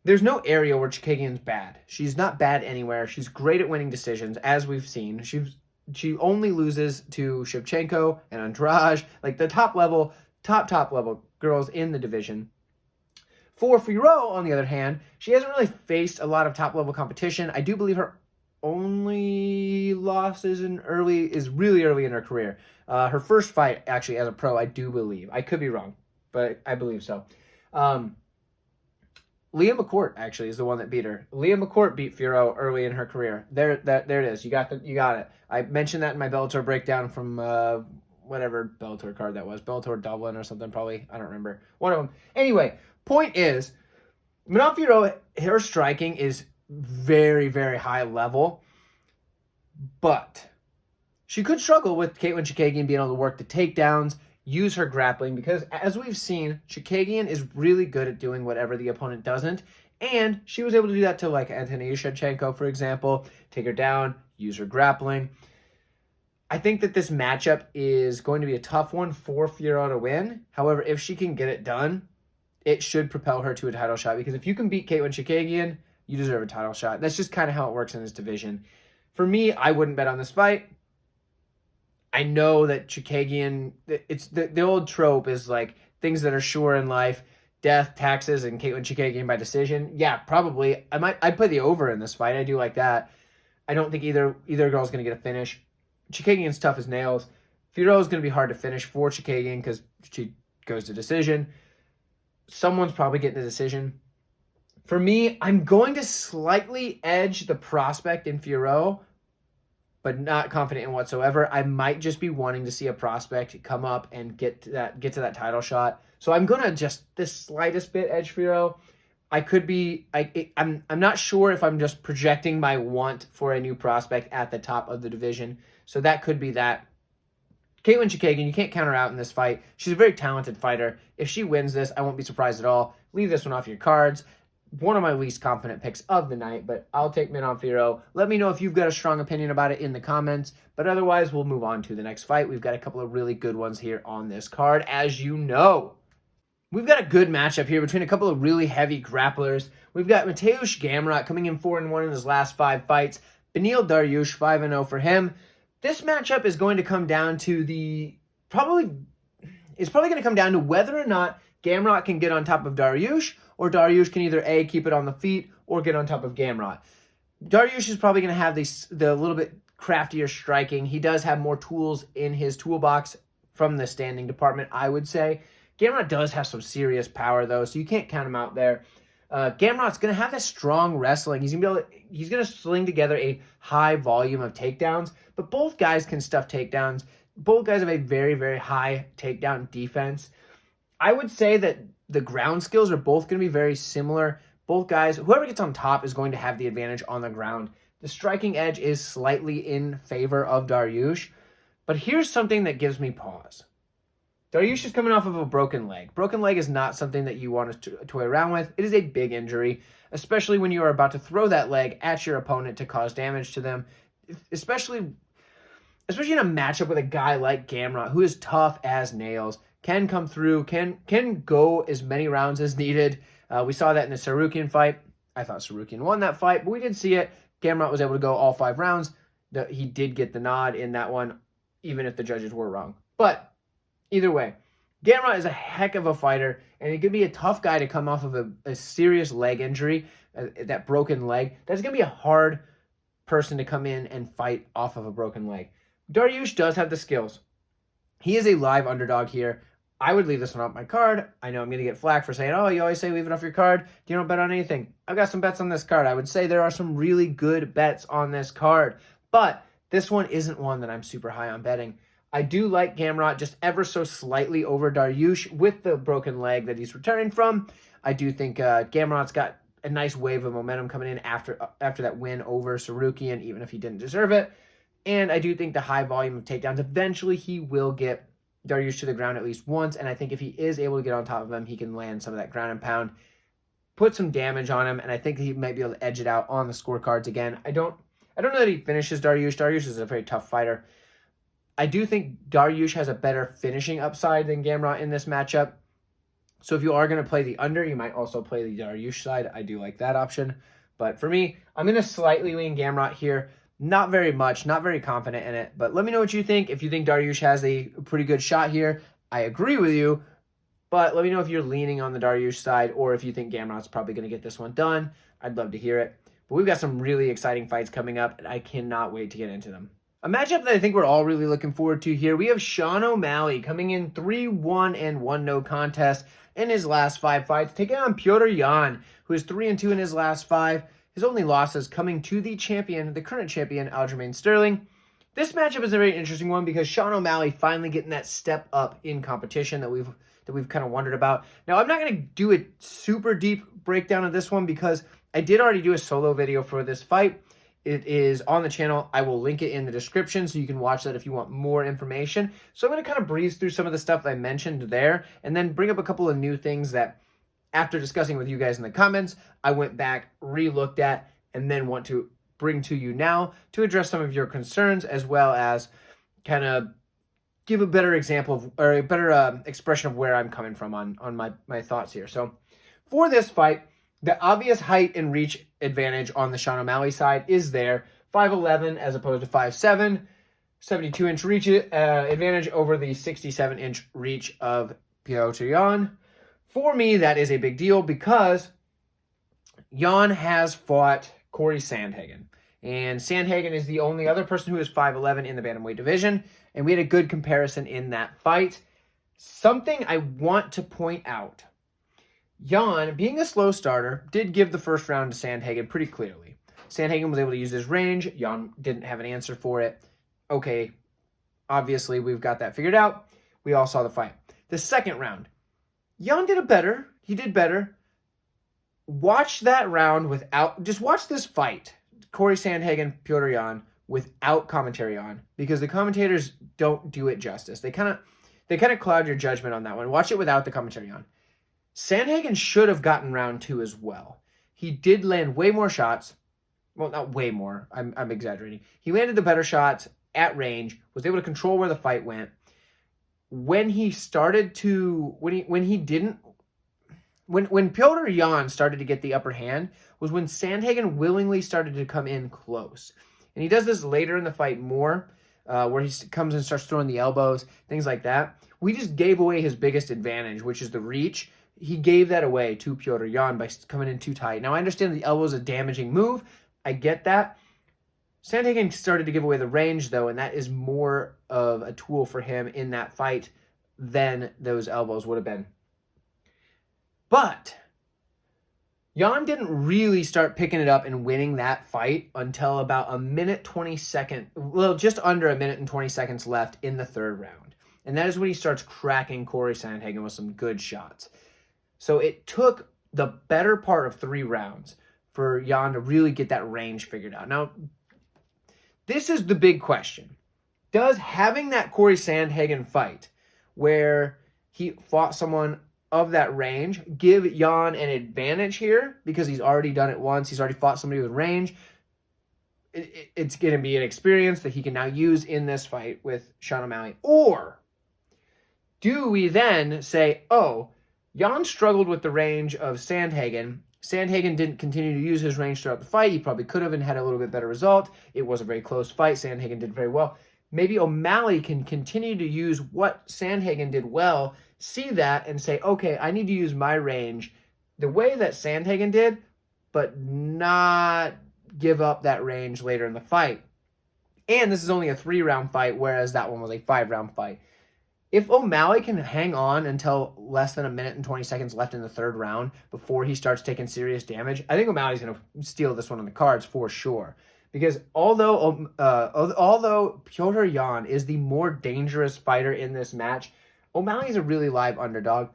there's no area where Chookagian's bad. She's not bad anywhere. She's great at winning decisions, as we've seen. She only loses to Shevchenko and Andrade, like the top level girls in the division. For Fiorot, on the other hand, she hasn't really faced a lot of top-level competition. I do believe her only loss is really early in her career. Her first fight, actually, as a pro, I do believe. I could be wrong, but I believe so. Leah McCourt, actually, is the one that beat her. Leah McCourt beat Fiorot early in her career. There it is. You got it. I mentioned that in my Bellator breakdown from whatever Bellator card that was. Bellator Dublin or something, probably. I don't remember. One of them. Anyway, point is, Manon Fiorot, her striking is very, very high level, but she could struggle with Katlyn Chookagian being able to work the takedowns, use her grappling, because as we've seen, Chookagian is really good at doing whatever the opponent doesn't, and she was able to do that to like Antonia Shevchenko, for example, take her down, use her grappling. I think that this matchup is going to be a tough one for Fiorot to win. However, if she can get it done, it should propel her to a title shot, because if you can beat Katlyn Chookagian, you deserve a title shot. That's just kind of how it works in this division. For me, I wouldn't bet on this fight. I know that Chookagian, it's the old trope is like things that are sure in life, death, taxes, and Katlyn Chookagian by decision. Yeah, probably. I'd play the over in this fight. I do like that. I don't think either girl's going to get a finish. Chookagian's tough as nails. Fiorot is going to be hard to finish for Chookagian because she goes to decision. Someone's probably getting the decision. For me, I'm going to slightly edge the prospect in Fiorot, but not confident in whatsoever. I might just be wanting to see a prospect come up and get to that title shot. So I'm going to just the slightest bit edge Fiorot. I'm not sure if I'm just projecting my want for a new prospect at the top of the division. So that could be that. Katlyn Chookagian, you can't count her out in this fight. She's a very talented fighter. If she wins this, I won't be surprised at all. Leave this one off your cards. one of my least confident picks of the night, but I'll take Montefiore. Let me know if you've got a strong opinion about it in the comments, but otherwise we'll move on to the next fight. We've got a couple of really good ones here on this card, as you know. We've got a good matchup here between a couple of really heavy grapplers. We've got Mateusz Gamrot coming in 4-1 in his last 5 fights. Beneil Dariush 5-0 for him. This matchup is going to come down to it's probably going to come down to whether or not Gamrot can get on top of Dariush, or Dariush can either A, keep it on the feet, or get on top of Gamrot. Dariush is probably going to have the little bit craftier striking. He does have more tools in his toolbox from the standing department, I would say. Gamrot does have some serious power, though, so you can't count him out there. Gamrot's going to have a strong wrestling. He's going to sling together a high volume of takedowns, but both guys can stuff takedowns. Both guys have a very, very high takedown defense. I would say that the ground skills are both going to be very similar. Both guys, whoever gets on top is going to have the advantage on the ground. The striking edge is slightly in favor of Dariush, but here's something that gives me pause. Dariush is coming off of a broken leg. Broken leg is not something that you want to toy around with. It is a big injury, especially when you are about to throw that leg at your opponent to cause damage to them, especially in a matchup with a guy like Gamrot, who is tough as nails, can come through, can go as many rounds as needed. We saw that in the Sarukian fight. I thought Sarukian won that fight, but we did see it. Gamrot was able to go all 5 rounds. He did get the nod in that one, even if the judges were wrong. But either way, Gamrot is a heck of a fighter, and it could be a tough guy to come off of a serious leg injury, that broken leg. That's going to be a hard person to come in and fight off of a broken leg. Dariush does have the skills. He is a live underdog here. I would leave this one off my card. I know I'm going to get flack for saying, oh, you always say leave it off your card. You don't bet on anything. I've got some bets on this card. I would say there are some really good bets on this card, but this one isn't one that I'm super high on betting. I do like Gamrot just ever so slightly over Dariush with the broken leg that he's returning from. I do think Gamrot's got a nice wave of momentum coming in after that win over Sarukian, even if he didn't deserve it. And I do think the high volume of takedowns, eventually he will get Dariush to the ground at least once. And I think if he is able to get on top of him, he can land some of that ground and pound, put some damage on him. And I think he might be able to edge it out on the scorecards again. I don't know that he finishes Dariush. Dariush is a very tough fighter. I do think Dariush has a better finishing upside than Gamrot in this matchup. So if you are going to play the under, you might also play the Dariush side. I do like that option. But for me, I'm going to slightly lean Gamrot here. Not very much, not very confident in it. But let me know what you think. If you think Dariush has a pretty good shot here, I agree with you. But let me know if you're leaning on the Dariush side or if you think Gamrot's probably going to get this one done. I'd love to hear it. But we've got some really exciting fights coming up, and I cannot wait to get into them. A matchup that I think we're all really looking forward to here. We have Sean O'Malley coming in 3-1 and 1 no contest in his last 5 fights, taking on Petrosyan, who is 3-2 in his last 5. His only losses coming to the current champion, Aljamain Sterling. This matchup is a very interesting one because Sean O'Malley finally getting that step up in competition that we've kind of wondered about. Now, I'm not going to do a super deep breakdown of this one because I did already do a solo video for this fight. It is on the channel. I will link it in the description so you can watch that if you want more information. So I'm going to kind of breeze through some of the stuff that I mentioned there and then bring up a couple of new things that, after discussing with you guys in the comments, I went back, re-looked at, and then want to bring to you now to address some of your concerns as well as kind of give a better example of, or a better expression of where I'm coming from on my thoughts here. So for this fight, the obvious height and reach advantage on the Sean O'Malley side is there. 5'11" as opposed to 5'7", 72-inch reach advantage over the 67-inch reach of Petrosyan. For me, that is a big deal because Jan has fought Corey Sandhagen. And Sandhagen is the only other person who is 5'11" in the bantamweight division. And we had a good comparison in that fight. Something I want to point out. Jan, being a slow starter, did give the first round to Sandhagen pretty clearly. Sandhagen was able to use his range. Jan didn't have an answer for it. Okay, obviously we've got that figured out. We all saw the fight. The second round, Jan did better. He did better. Watch that round just watch this fight, Corey Sandhagen, Petrosyan, without commentary on, because the commentators don't do it justice. They kind of cloud your judgment on that one. Watch it without the commentary on. Sandhagen should have gotten round 2 as well. he did land way more shots. Well, not way more. I'm exaggerating. He landed the better shots at range, was able to control where the fight went. When he started to, when Petr Yan started to get the upper hand was when Sandhagen willingly started to come in close. And he does this later in the fight more, where he comes and starts throwing the elbows, things like that. We just gave away his biggest advantage, which is the reach. He gave that away to Petr Yan by coming in too tight. Now, I understand the elbow is a damaging move. I get that. Sandhagen started to give away the range, though, and that is more of a tool for him in that fight than those elbows would have been. But Yan didn't really start picking it up and winning that fight until about a minute 20 seconds, well, just under a minute and 20 seconds left in the third round. And that is when he starts cracking Corey Sandhagen with some good shots. So it took the better part of 3 rounds for Yan to really get that range figured out. Now, this is the big question. Does having that Corey Sandhagen fight where he fought someone of that range give Yan an advantage here? Because he's already done it once. He's already fought somebody with range. It's going to be an experience that he can now use in this fight with Sean O'Malley. Or do we then say, oh, Yan struggled with the range of Sandhagen. Sandhagen didn't continue to use his range throughout the fight. He probably could have and had a little bit better result. It was a very close fight. Sandhagen did very well. Maybe O'Malley can continue to use what Sandhagen did well, see that, and say, okay, I need to use my range the way that Sandhagen did, but not give up that range later in the fight. And this is only a 3-round fight, whereas that one was a 5-round fight. If O'Malley can hang on until less than a minute and 20 seconds left in the third round before he starts taking serious damage, I think O'Malley's going to steal this one on the cards for sure. Because although Petr Yan is the more dangerous fighter in this match, O'Malley is a really live underdog.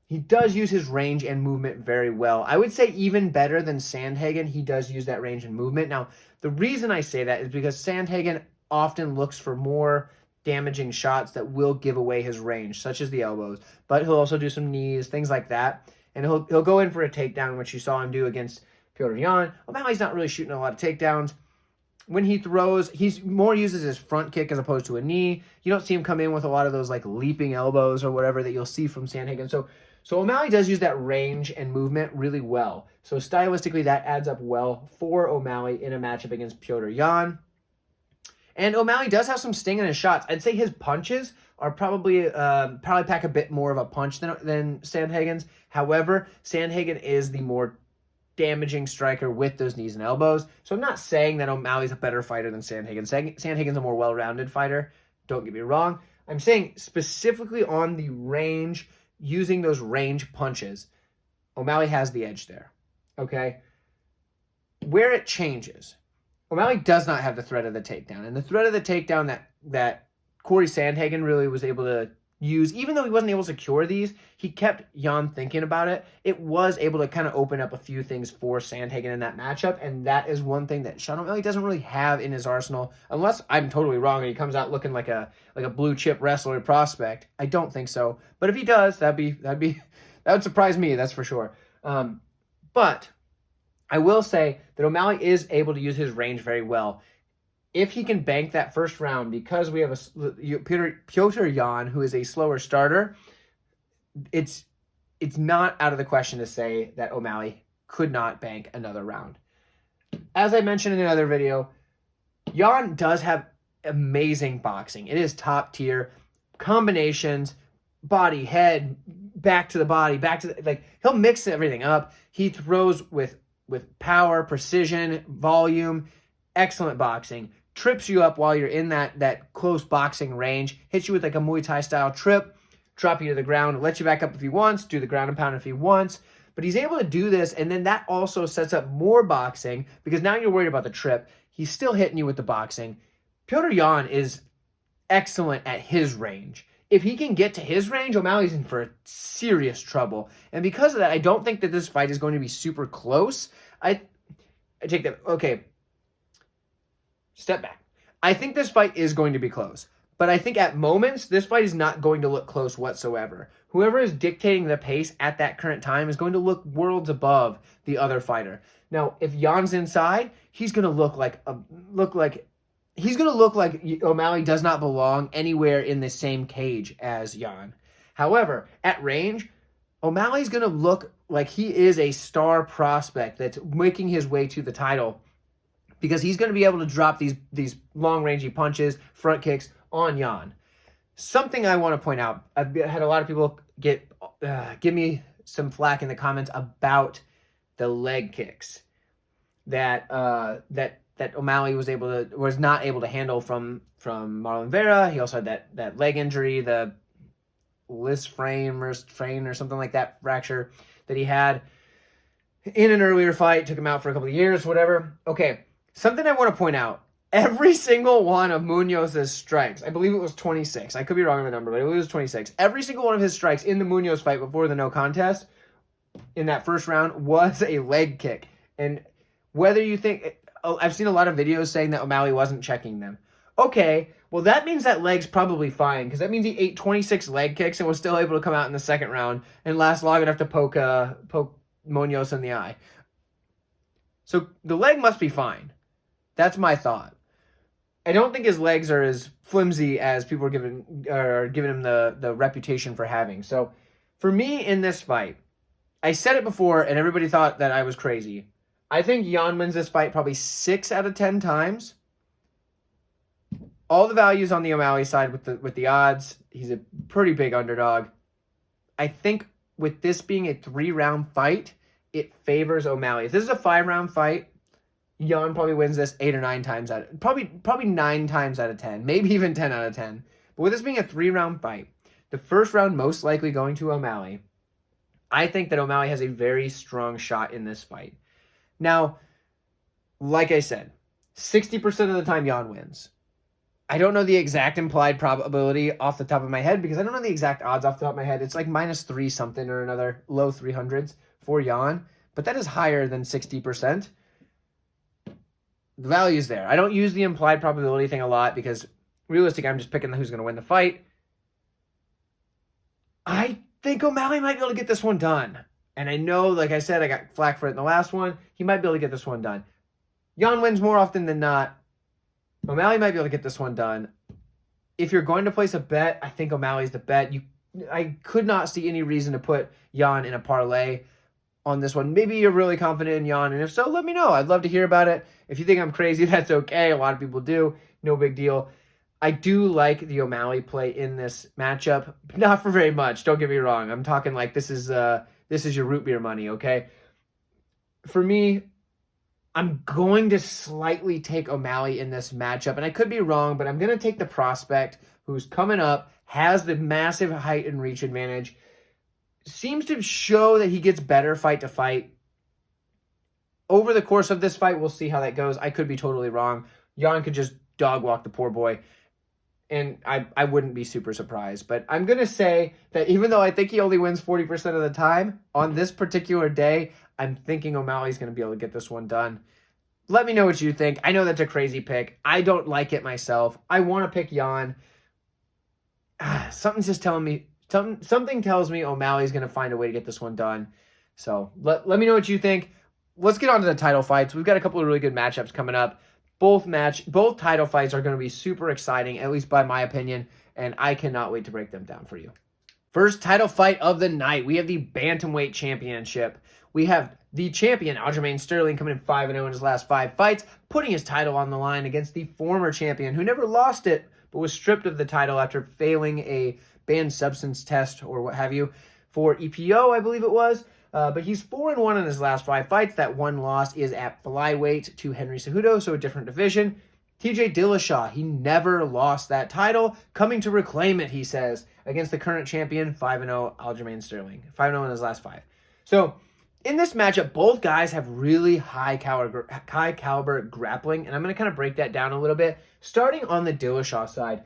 He does use his range and movement very well. I would say even better than Sandhagen, he does use that range and movement. Now, the reason I say that is because Sandhagen often looks for more damaging shots that will give away his range, such as the elbows. But he'll also do some knees, things like that. And he'll go in for a takedown, which you saw him do against Petr Yan. O'Malley's not really shooting a lot of takedowns. When he throws, he's more uses his front kick as opposed to a knee. You don't see him come in with a lot of those like leaping elbows or whatever that you'll see from Sandhagen. So O'Malley does use that range and movement really well. So stylistically, that adds up well for O'Malley in a matchup against Petr Yan. And O'Malley does have some sting in his shots. I'd say his punches are probably pack a bit more of a punch than Sandhagen's. However, Sandhagen is the more damaging striker with those knees and elbows. So I'm not saying that O'Malley's a better fighter than Sandhagen. Sandhagen's a more well-rounded fighter. Don't get me wrong. I'm saying specifically on the range, using those range punches, O'Malley has the edge there. Okay? Where it changes, O'Malley does not have the threat of the takedown. And the threat of the takedown that Corey Sandhagen really was able to use, even though he wasn't able to secure these, he kept Yan thinking about it. It was able to kind of open up a few things for Sandhagen in that matchup, and that is one thing that Sean O'Malley doesn't really have in his arsenal, unless I'm totally wrong and he comes out looking like a blue chip wrestler prospect. I don't think so, but if he does, that would surprise me. That's for sure. But I will say that O'Malley is able to use his range very well. If he can bank that first round, because we have Petr Yan, who is a slower starter, it's not out of the question to say that O'Malley could not bank another round. As I mentioned in another video, Yan does have amazing boxing. It is top tier combinations, body, head, back to the body, he'll mix everything up. He throws with power, precision, volume, excellent boxing. Trips you up while you're in that close boxing range, hits you with like a Muay Thai style trip, drop you to the ground, let you back up if he wants, do the ground and pound if he wants. But he's able to do this, and then that also sets up more boxing, because now you're worried about the trip. He's still hitting you with the boxing. Petr Yan is excellent at his range. If he can get to his range, O'Malley's in for serious trouble. And because of that, I don't think that this fight is going to be super close. I take that. Okay. Step back. I think this fight is going to be close. But I think at moments, this fight is not going to look close whatsoever. Whoever is dictating the pace at that current time is going to look worlds above the other fighter. Now, if Jan's inside, he's going to look like O'Malley does not belong anywhere in the same cage as Jan. However, at range, O'Malley's going to look like he is a star prospect that's making his way to the title, because he's going to be able to drop these long-rangey punches, front kicks on Jan. Something I want to point out, I've had a lot of people give me some flack in the comments about the leg kicks that O'Malley was not able to handle from Marlon Vera. He also had that leg injury, the Lis frame or something like that, fracture that he had in an earlier fight, took him out for a couple of years, whatever. Okay, something I want to point out. Every single one of Munoz's strikes, I believe it was 26. I could be wrong on the number, but I believe it was 26. Every single one of his strikes in the Munoz fight before the no contest in that first round was a leg kick. And whether you think, I've seen a lot of videos saying that O'Malley wasn't checking them. Okay, well that means that leg's probably fine, because that means he ate 26 leg kicks and was still able to come out in the second round and last long enough to poke Munoz in the eye. So the leg must be fine. That's my thought. I don't think his legs are as flimsy as people are giving him the reputation for having. So for me in this fight, I said it before and everybody thought that I was crazy. I think Jan wins this fight probably 6 out of 10 times. All the values on the O'Malley side with the odds. He's a pretty big underdog. I think with this being a 3-round fight, it favors O'Malley. If this is a 5-round fight, Jan probably wins this 8 or 9 times probably 9 times out of 10, maybe even 10 out of 10. But with this being a 3-round fight, the first round most likely going to O'Malley, I think that O'Malley has a very strong shot in this fight. Now, like I said, 60% of the time Jan wins. I don't know the exact implied probability off the top of my head, because I don't know the exact odds off the top of my head. It's like -3 something or another, low 300s for Jan, but that is higher than 60%. The value's there. I don't use the implied probability thing a lot because realistically, I'm just picking who's going to win the fight. I think O'Malley might be able to get this one done. And I know, like I said, I got flack for it in the last one. He might be able to get this one done. Jan wins more often than not. O'Malley might be able to get this one done. If you're going to place a bet, I think O'Malley's the bet. I could not see any reason to put Jan in a parlay on this one. Maybe you're really confident in Jan, and if so, let me know. I'd love to hear about it. If you think I'm crazy, that's okay. A lot of people do. No big deal. I do like the O'Malley play in this matchup. Not for very much. Don't get me wrong. I'm talking like this is your root beer money, okay? For me, I'm going to slightly take O'Malley in this matchup, and I could be wrong, but I'm going to take the prospect who's coming up, has the massive height and reach advantage, seems to show that he gets better fight to fight. Over the course of this fight, we'll see how that goes. I could be totally wrong. Jan could just dog walk the poor boy, and I wouldn't be super surprised. But I'm going to say that even though I think he only wins 40% of the time, on this particular day, I'm thinking O'Malley's going to be able to get this one done. Let me know what you think. I know that's a crazy pick. I don't like it myself. I want to pick Jan. Something's just telling me, something tells me O'Malley's going to find a way to get this one done. So let me know what you think. Let's get on to the title fights. We've got a couple of really good matchups coming up. Both title fights are going to be super exciting, at least by my opinion, and I cannot wait to break them down for you. First title fight of the night, we have the Bantamweight Championship. We have the champion, Aljamain Sterling, coming in 5-0 in his last 5 fights, putting his title on the line against the former champion, who never lost it, but was stripped of the title after failing a banned substance test or what have you for EPO, I believe it was. But he's 4-1 in his last 5 fights. That one loss is at flyweight to Henry Cejudo, so a different division. TJ Dillashaw, he never lost that title, coming to reclaim it, he says, against the current champion, 5-0 Aljamain Sterling. 5-0 in his last 5. So in this matchup, both guys have really high caliber grappling, and I'm going to kind of break that down a little bit. Starting on the Dillashaw side,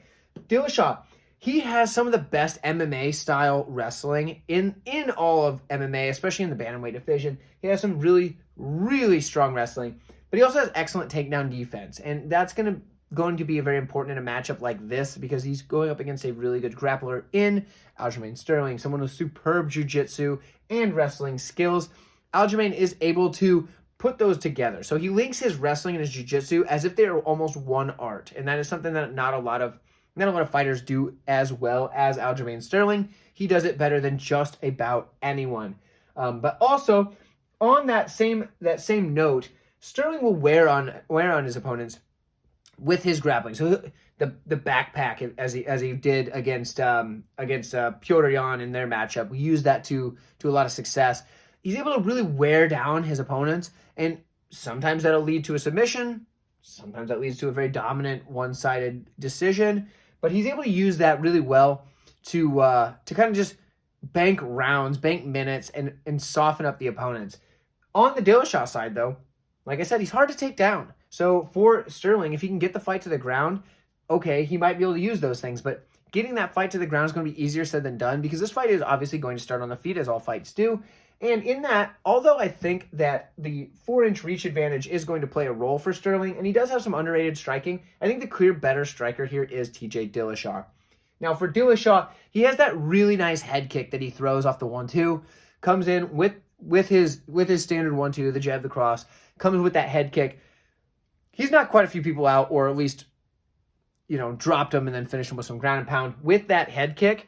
Dillashaw, he has some of the best MMA-style wrestling in all of MMA, especially in the bantamweight division. He has some really, really strong wrestling, but he also has excellent takedown defense, and that's going to going to be very important in a matchup like this because he's going up against a really good grappler in Aljamain Sterling, someone with superb jiu-jitsu and wrestling skills. Aljamain is able to put those together. So he links his wrestling and his jiu-jitsu as if they are almost one art, and that is something that not a lot of fighters do as well as Aljamain Sterling. He does it better than just about anyone. But also, on that same note, Sterling will wear on his opponents with his grappling. So the backpack, as he did against Petrosyan in their matchup, we used that to a lot of success. He's able to really wear down his opponents, and sometimes that'll lead to a submission. Sometimes that leads to a very dominant one-sided decision. But he's able to use that really well to kind of just bank rounds, bank minutes, and soften up the opponents. On the Dillashaw side, though, like I said, he's hard to take down. So for Sterling, if he can get the fight to the ground, okay, he might be able to use those things. But getting that fight to the ground is going to be easier said than done because this fight is obviously going to start on the feet, as all fights do. And in that, although I think that the 4-inch reach advantage is going to play a role for Sterling, and he does have some underrated striking, I think the clear better striker here is TJ Dillashaw. Now for Dillashaw, he has that really nice head kick that he throws off the 1-2, comes in with his standard 1-2, the jab, the cross, comes with that head kick. He's knocked quite a few people out, or at least, dropped them and then finished them with some ground and pound. With that head kick,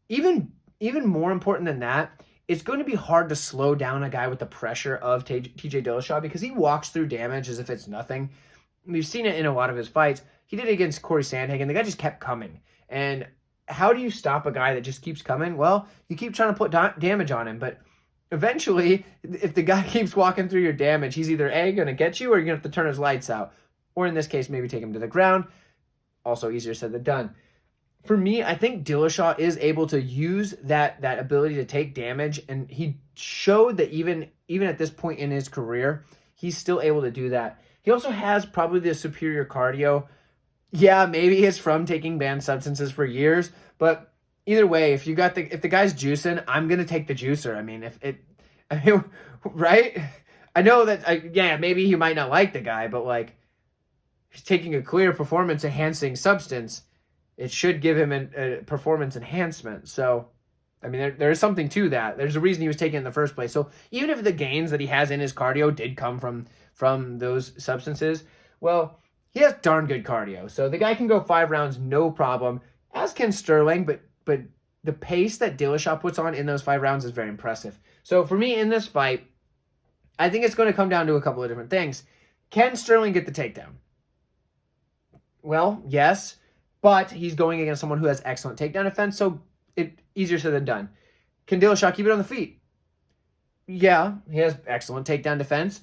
even more important than that, it's going to be hard to slow down a guy with the pressure of TJ Dillashaw because he walks through damage as if it's nothing. We've seen it in a lot of his fights. He did it against Corey Sandhagen. The guy just kept coming. And how do you stop a guy that just keeps coming? Well, you keep trying to put damage on him, but eventually, if the guy keeps walking through your damage, he's either A, going to get you, or you're going to have to turn his lights out. Or in this case, maybe take him to the ground. Also easier said than done. For me, I think Dillashaw is able to use that ability to take damage, and he showed that even at this point in his career, he's still able to do that. He also has probably the superior cardio. Yeah, maybe it's from taking banned substances for years, but either way, if the guy's juicing, I'm gonna take the juicer. Right? I know that maybe he might not like the guy, but like he's taking a clear performance enhancing substance. It should give him a performance enhancement. So, I mean, there is something to that. There's a reason he was taken in the first place. So even if the gains that he has in his cardio did come from those substances, well, he has darn good cardio. So the guy can go 5 rounds, no problem, as can Sterling, but the pace that Dillashaw puts on in those 5 rounds is very impressive. So for me in this fight, I think it's going to come down to a couple of different things. Can Sterling get the takedown? Well, yes, but he's going against someone who has excellent takedown defense, so easier said than done. Can Dillashaw keep it on the feet? Yeah, he has excellent takedown defense.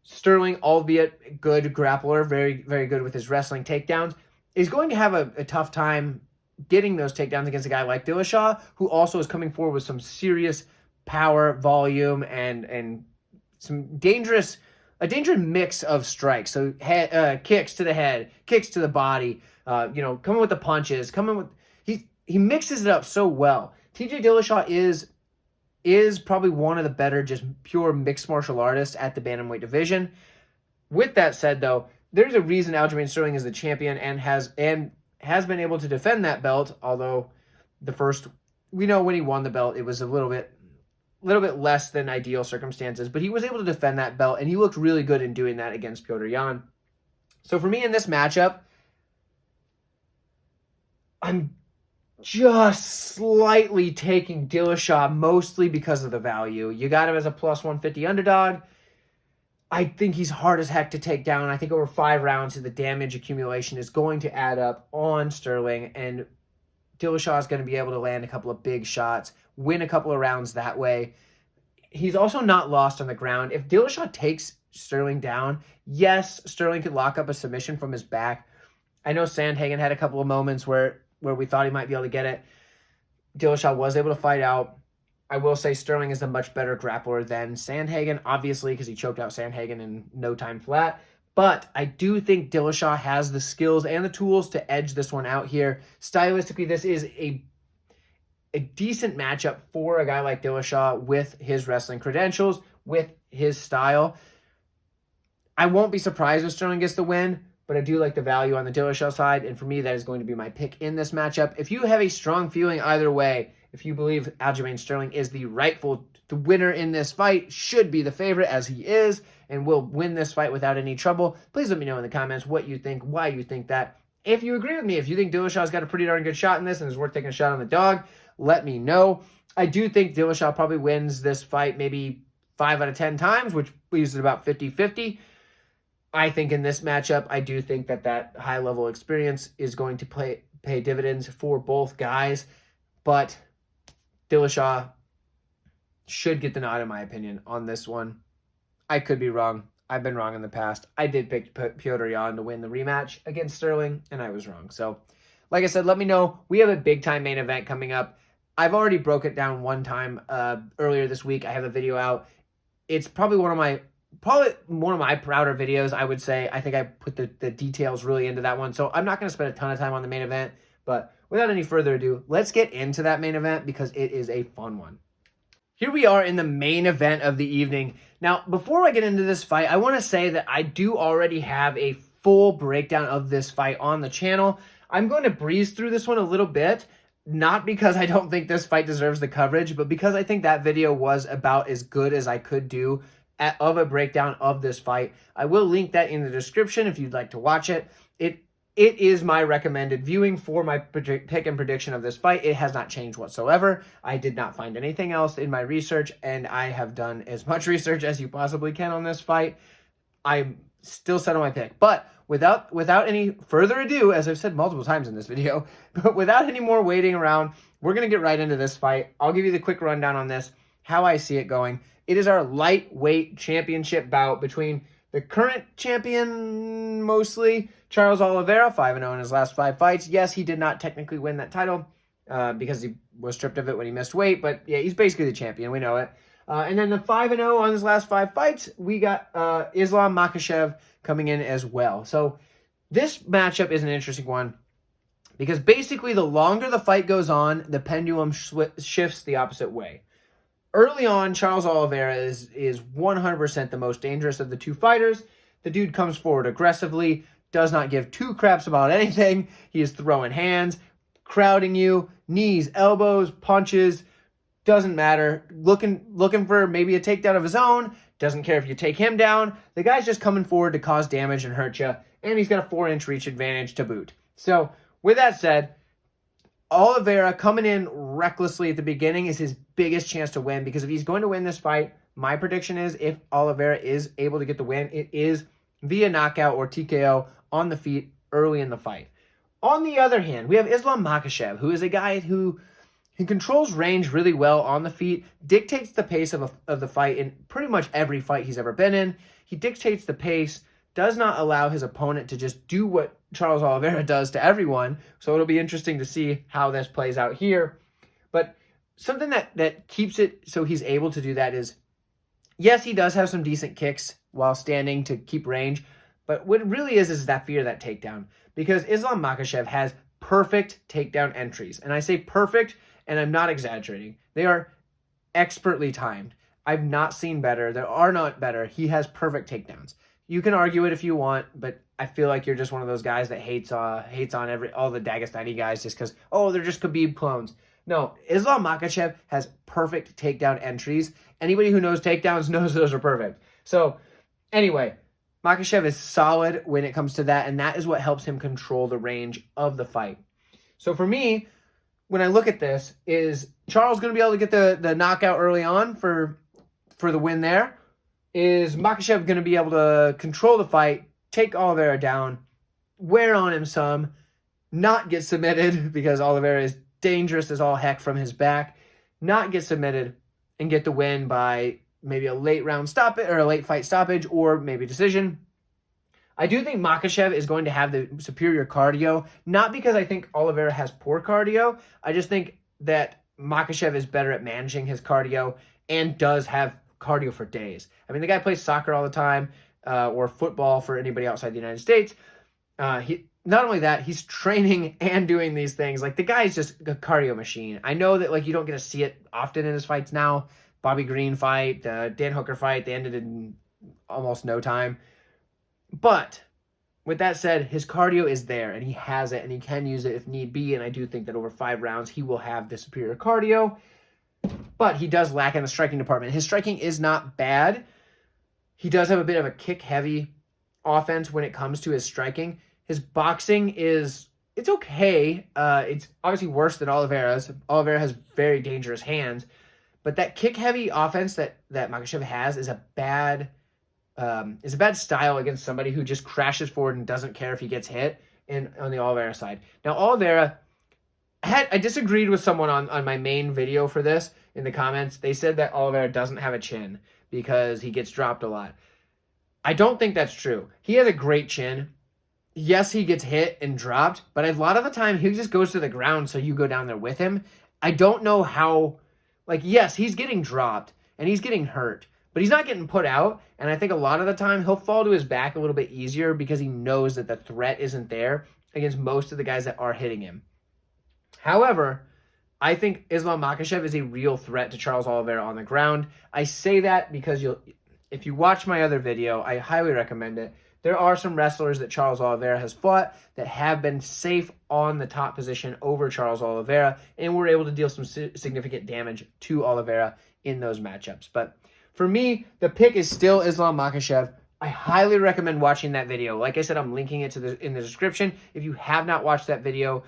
Sterling, albeit good grappler, very, very good with his wrestling takedowns, is going to have a tough time getting those takedowns against a guy like Dillashaw, who also is coming forward with some serious power, volume, and some dangerous mix of strikes. So kicks to the head, kicks to the body, coming with the punches, he mixes it up so well. TJ Dillashaw is probably one of the better just pure mixed martial artists at the bantamweight division. With that said, though, there's a reason Aljamain Sterling is the champion and has been able to defend that belt, although we know when he won the belt, it was a little bit less than ideal circumstances, but he was able to defend that belt, and he looked really good in doing that against Petrosyan. So for me in this matchup, I'm just slightly taking Dillashaw, mostly because of the value. You got him as a plus 150 underdog. I think he's hard as heck to take down. I think over 5 rounds, the damage accumulation is going to add up on Sterling, and Dillashaw is going to be able to land a couple of big shots, win a couple of rounds that way. He's also not lost on the ground. If Dillashaw takes Sterling down, yes, Sterling could lock up a submission from his back. I know Sandhagen had a couple of moments where we thought he might be able to get it. Dillashaw was able to fight out. I will say Sterling is a much better grappler than Sandhagen, obviously, because he choked out Sandhagen in no time flat. But I do think Dillashaw has the skills and the tools to edge this one out here. Stylistically, this is a decent matchup for a guy like Dillashaw with his wrestling credentials, with his style. I won't be surprised if Sterling gets the win, but I do like the value on the Dillashaw side, and for me, that is going to be my pick in this matchup. If you have a strong feeling either way, if you believe Aljamain Sterling is the rightful winner in this fight, should be the favorite as he is, and will win this fight without any trouble, please let me know in the comments what you think, why you think that. If you agree with me, if you think Dillashaw's got a pretty darn good shot in this and is worth taking a shot on the dog, let me know. I do think Dillashaw probably wins this fight maybe 5 out of 10 times, which leaves it about 50-50. I think in this matchup, I do think that high-level experience is going to pay dividends for both guys, but Dillashaw should get the nod, in my opinion, on this one. I could be wrong. I've been wrong in the past. I did pick Petrosyan to win the rematch against Sterling, and I was wrong. So, like I said, let me know. We have a big-time main event coming up. I've already broke it down one time earlier this week. I have a video out. It's probably one of my prouder videos, I would say. I think I put the details really into that one. So I'm not going to spend a ton of time on the main event. But without any further ado, let's get into that main event because it is a fun one. Here we are in the main event of the evening. Now, before I get into this fight, I want to say that I do already have a full breakdown of this fight on the channel. I'm going to breeze through this one a little bit, not because I don't think this fight deserves the coverage, but because I think that video was about as good as I could do of a breakdown of this fight. I will link that in the description if you'd like to watch it. It is my recommended viewing for my pick and prediction of this fight. It has not changed whatsoever. I did not find anything else in my research, and I have done as much research as you possibly can on this fight. I'm still set on my pick. But without any further ado, as I've said multiple times in this video, but without any more waiting around, we're going to get right into this fight. I'll give you the quick rundown on this, how I see it going. It is our lightweight championship bout between the current champion, mostly, Charles Oliveira, 5-0 in his last 5 fights. Yes, he did not technically win that title because he was stripped of it when he missed weight, but yeah, he's basically the champion. We know it. And then the 5-0 on his last 5 fights, we got Islam Makhachev coming in as well. So this matchup is an interesting one because basically the longer the fight goes on, the pendulum shifts the opposite way. Early on, Charles Oliveira is 100% the most dangerous of the two fighters. The dude comes forward aggressively, does not give 2 craps about anything. He is throwing hands, crowding you, knees, elbows, punches, doesn't matter. Looking for maybe a takedown of his own, doesn't care if you take him down. The guy's just coming forward to cause damage and hurt you, and he's got a 4-inch reach advantage to boot. So, with that said, Oliveira coming in recklessly at the beginning is his biggest chance to win because if he's going to win this fight, my prediction is if Oliveira is able to get the win, it is via knockout or TKO on the feet early in the fight. On the other hand, we have Islam Makhachev, who is a guy who controls range really well on the feet, dictates the pace of the fight in pretty much every fight he's ever been in. He dictates the pace, does not allow his opponent to just do what Charles Oliveira does to everyone. So it'll be interesting to see how this plays out here. But something that keeps it so he's able to do that is, yes, he does have some decent kicks while standing to keep range. But what it really is that fear of that takedown. Because Islam Makhachev has perfect takedown entries. And I say perfect, and I'm not exaggerating. They are expertly timed. I've not seen better. There are not better. He has perfect takedowns. You can argue it if you want, but I feel like you're just one of those guys that hates on all the Dagestani guys just because, they're just Khabib clones. No, Islam Makhachev has perfect takedown entries. Anybody who knows takedowns knows those are perfect. So, anyway, Makhachev is solid when it comes to that, and that is what helps him control the range of the fight. So for me, when I look at this, is Charles going to be able to get the knockout early on for the win there? Is Makhachev going to be able to control the fight, take Oliveira down, wear on him some, not get submitted because Oliveira is dangerous as all heck from his back, not get submitted, and get the win by maybe a late round stoppage or a late fight stoppage or maybe decision? I do think Makhachev is going to have the superior cardio, not because I think Oliveira has poor cardio. I just think that Makhachev is better at managing his cardio and does have cardio for days. I mean, the guy plays soccer all the time or football for anybody outside the United States. Not only that, he's training and doing these things. Like, the guy is just a cardio machine. I know that, you don't get to see it often in his fights now. Bobby Green fight, Dan Hooker fight, they ended in almost no time. But with that said, his cardio is there, and he has it, and he can use it if need be, and I do think that over 5 rounds, he will have the superior cardio, but he does lack in the striking department. His striking is not bad. He does have a bit of a kick-heavy offense when it comes to his striking. His boxing is, it's okay. It's obviously worse than Oliveira's. Oliveira has very dangerous hands, but that kick-heavy offense that Makhachev has is a bad style against somebody who just crashes forward and doesn't care if he gets hit. And on the Oliveira side, now Oliveira I disagreed with someone on my main video for this in the comments. They said that Oliveira doesn't have a chin because he gets dropped a lot. I don't think that's true. He has a great chin. Yes, he gets hit and dropped, but a lot of the time he just goes to the ground, so you go down there with him. I don't know how, yes, he's getting dropped and he's getting hurt, but he's not getting put out. And I think a lot of the time he'll fall to his back a little bit easier because he knows that the threat isn't there against most of the guys that are hitting him. However, I think Islam Makhachev is a real threat to Charles Oliveira on the ground. I say that because if you watch my other video, I highly recommend it. There are some wrestlers that Charles Oliveira has fought that have been safe on the top position over Charles Oliveira and were able to deal some significant damage to Oliveira in those matchups. But for me, the pick is still Islam Makhachev. I highly recommend watching that video. Like I said, I'm linking it in the description. If you have not watched that video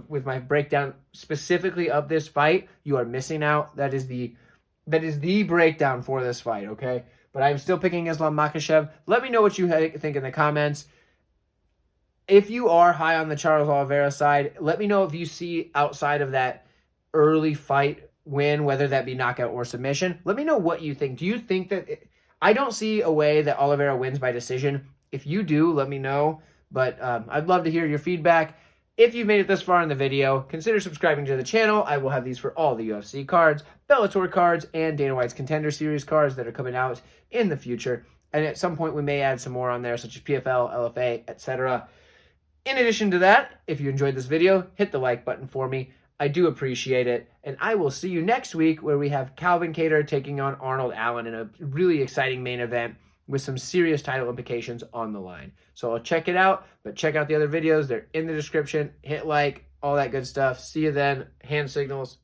with my breakdown specifically of this fight, you are missing out. That is the breakdown for this fight, okay? But I'm still picking Islam Makhachev. Let me know what you think in the comments. If you are high on the Charles Oliveira side, let me know if you see outside of that early fight win, whether that be knockout or submission. Let me know what you think. Do you think that... I don't see a way that Oliveira wins by decision. If you do, let me know. But I'd love to hear your feedback. If you've made it this far in the video, consider subscribing to the channel. I will have these for all the UFC cards, Bellator cards, and Dana White's Contender Series cards that are coming out in the future. And at some point, we may add some more on there, such as PFL, LFA, etc. In addition to that, if you enjoyed this video, hit the like button for me. I do appreciate it, and I will see you next week where we have Calvin Kattar taking on Arnold Allen in a really exciting main event with some serious title implications on the line. So I'll check it out, but check out the other videos. They're in the description. Hit like, all that good stuff. See you then. Hand signals.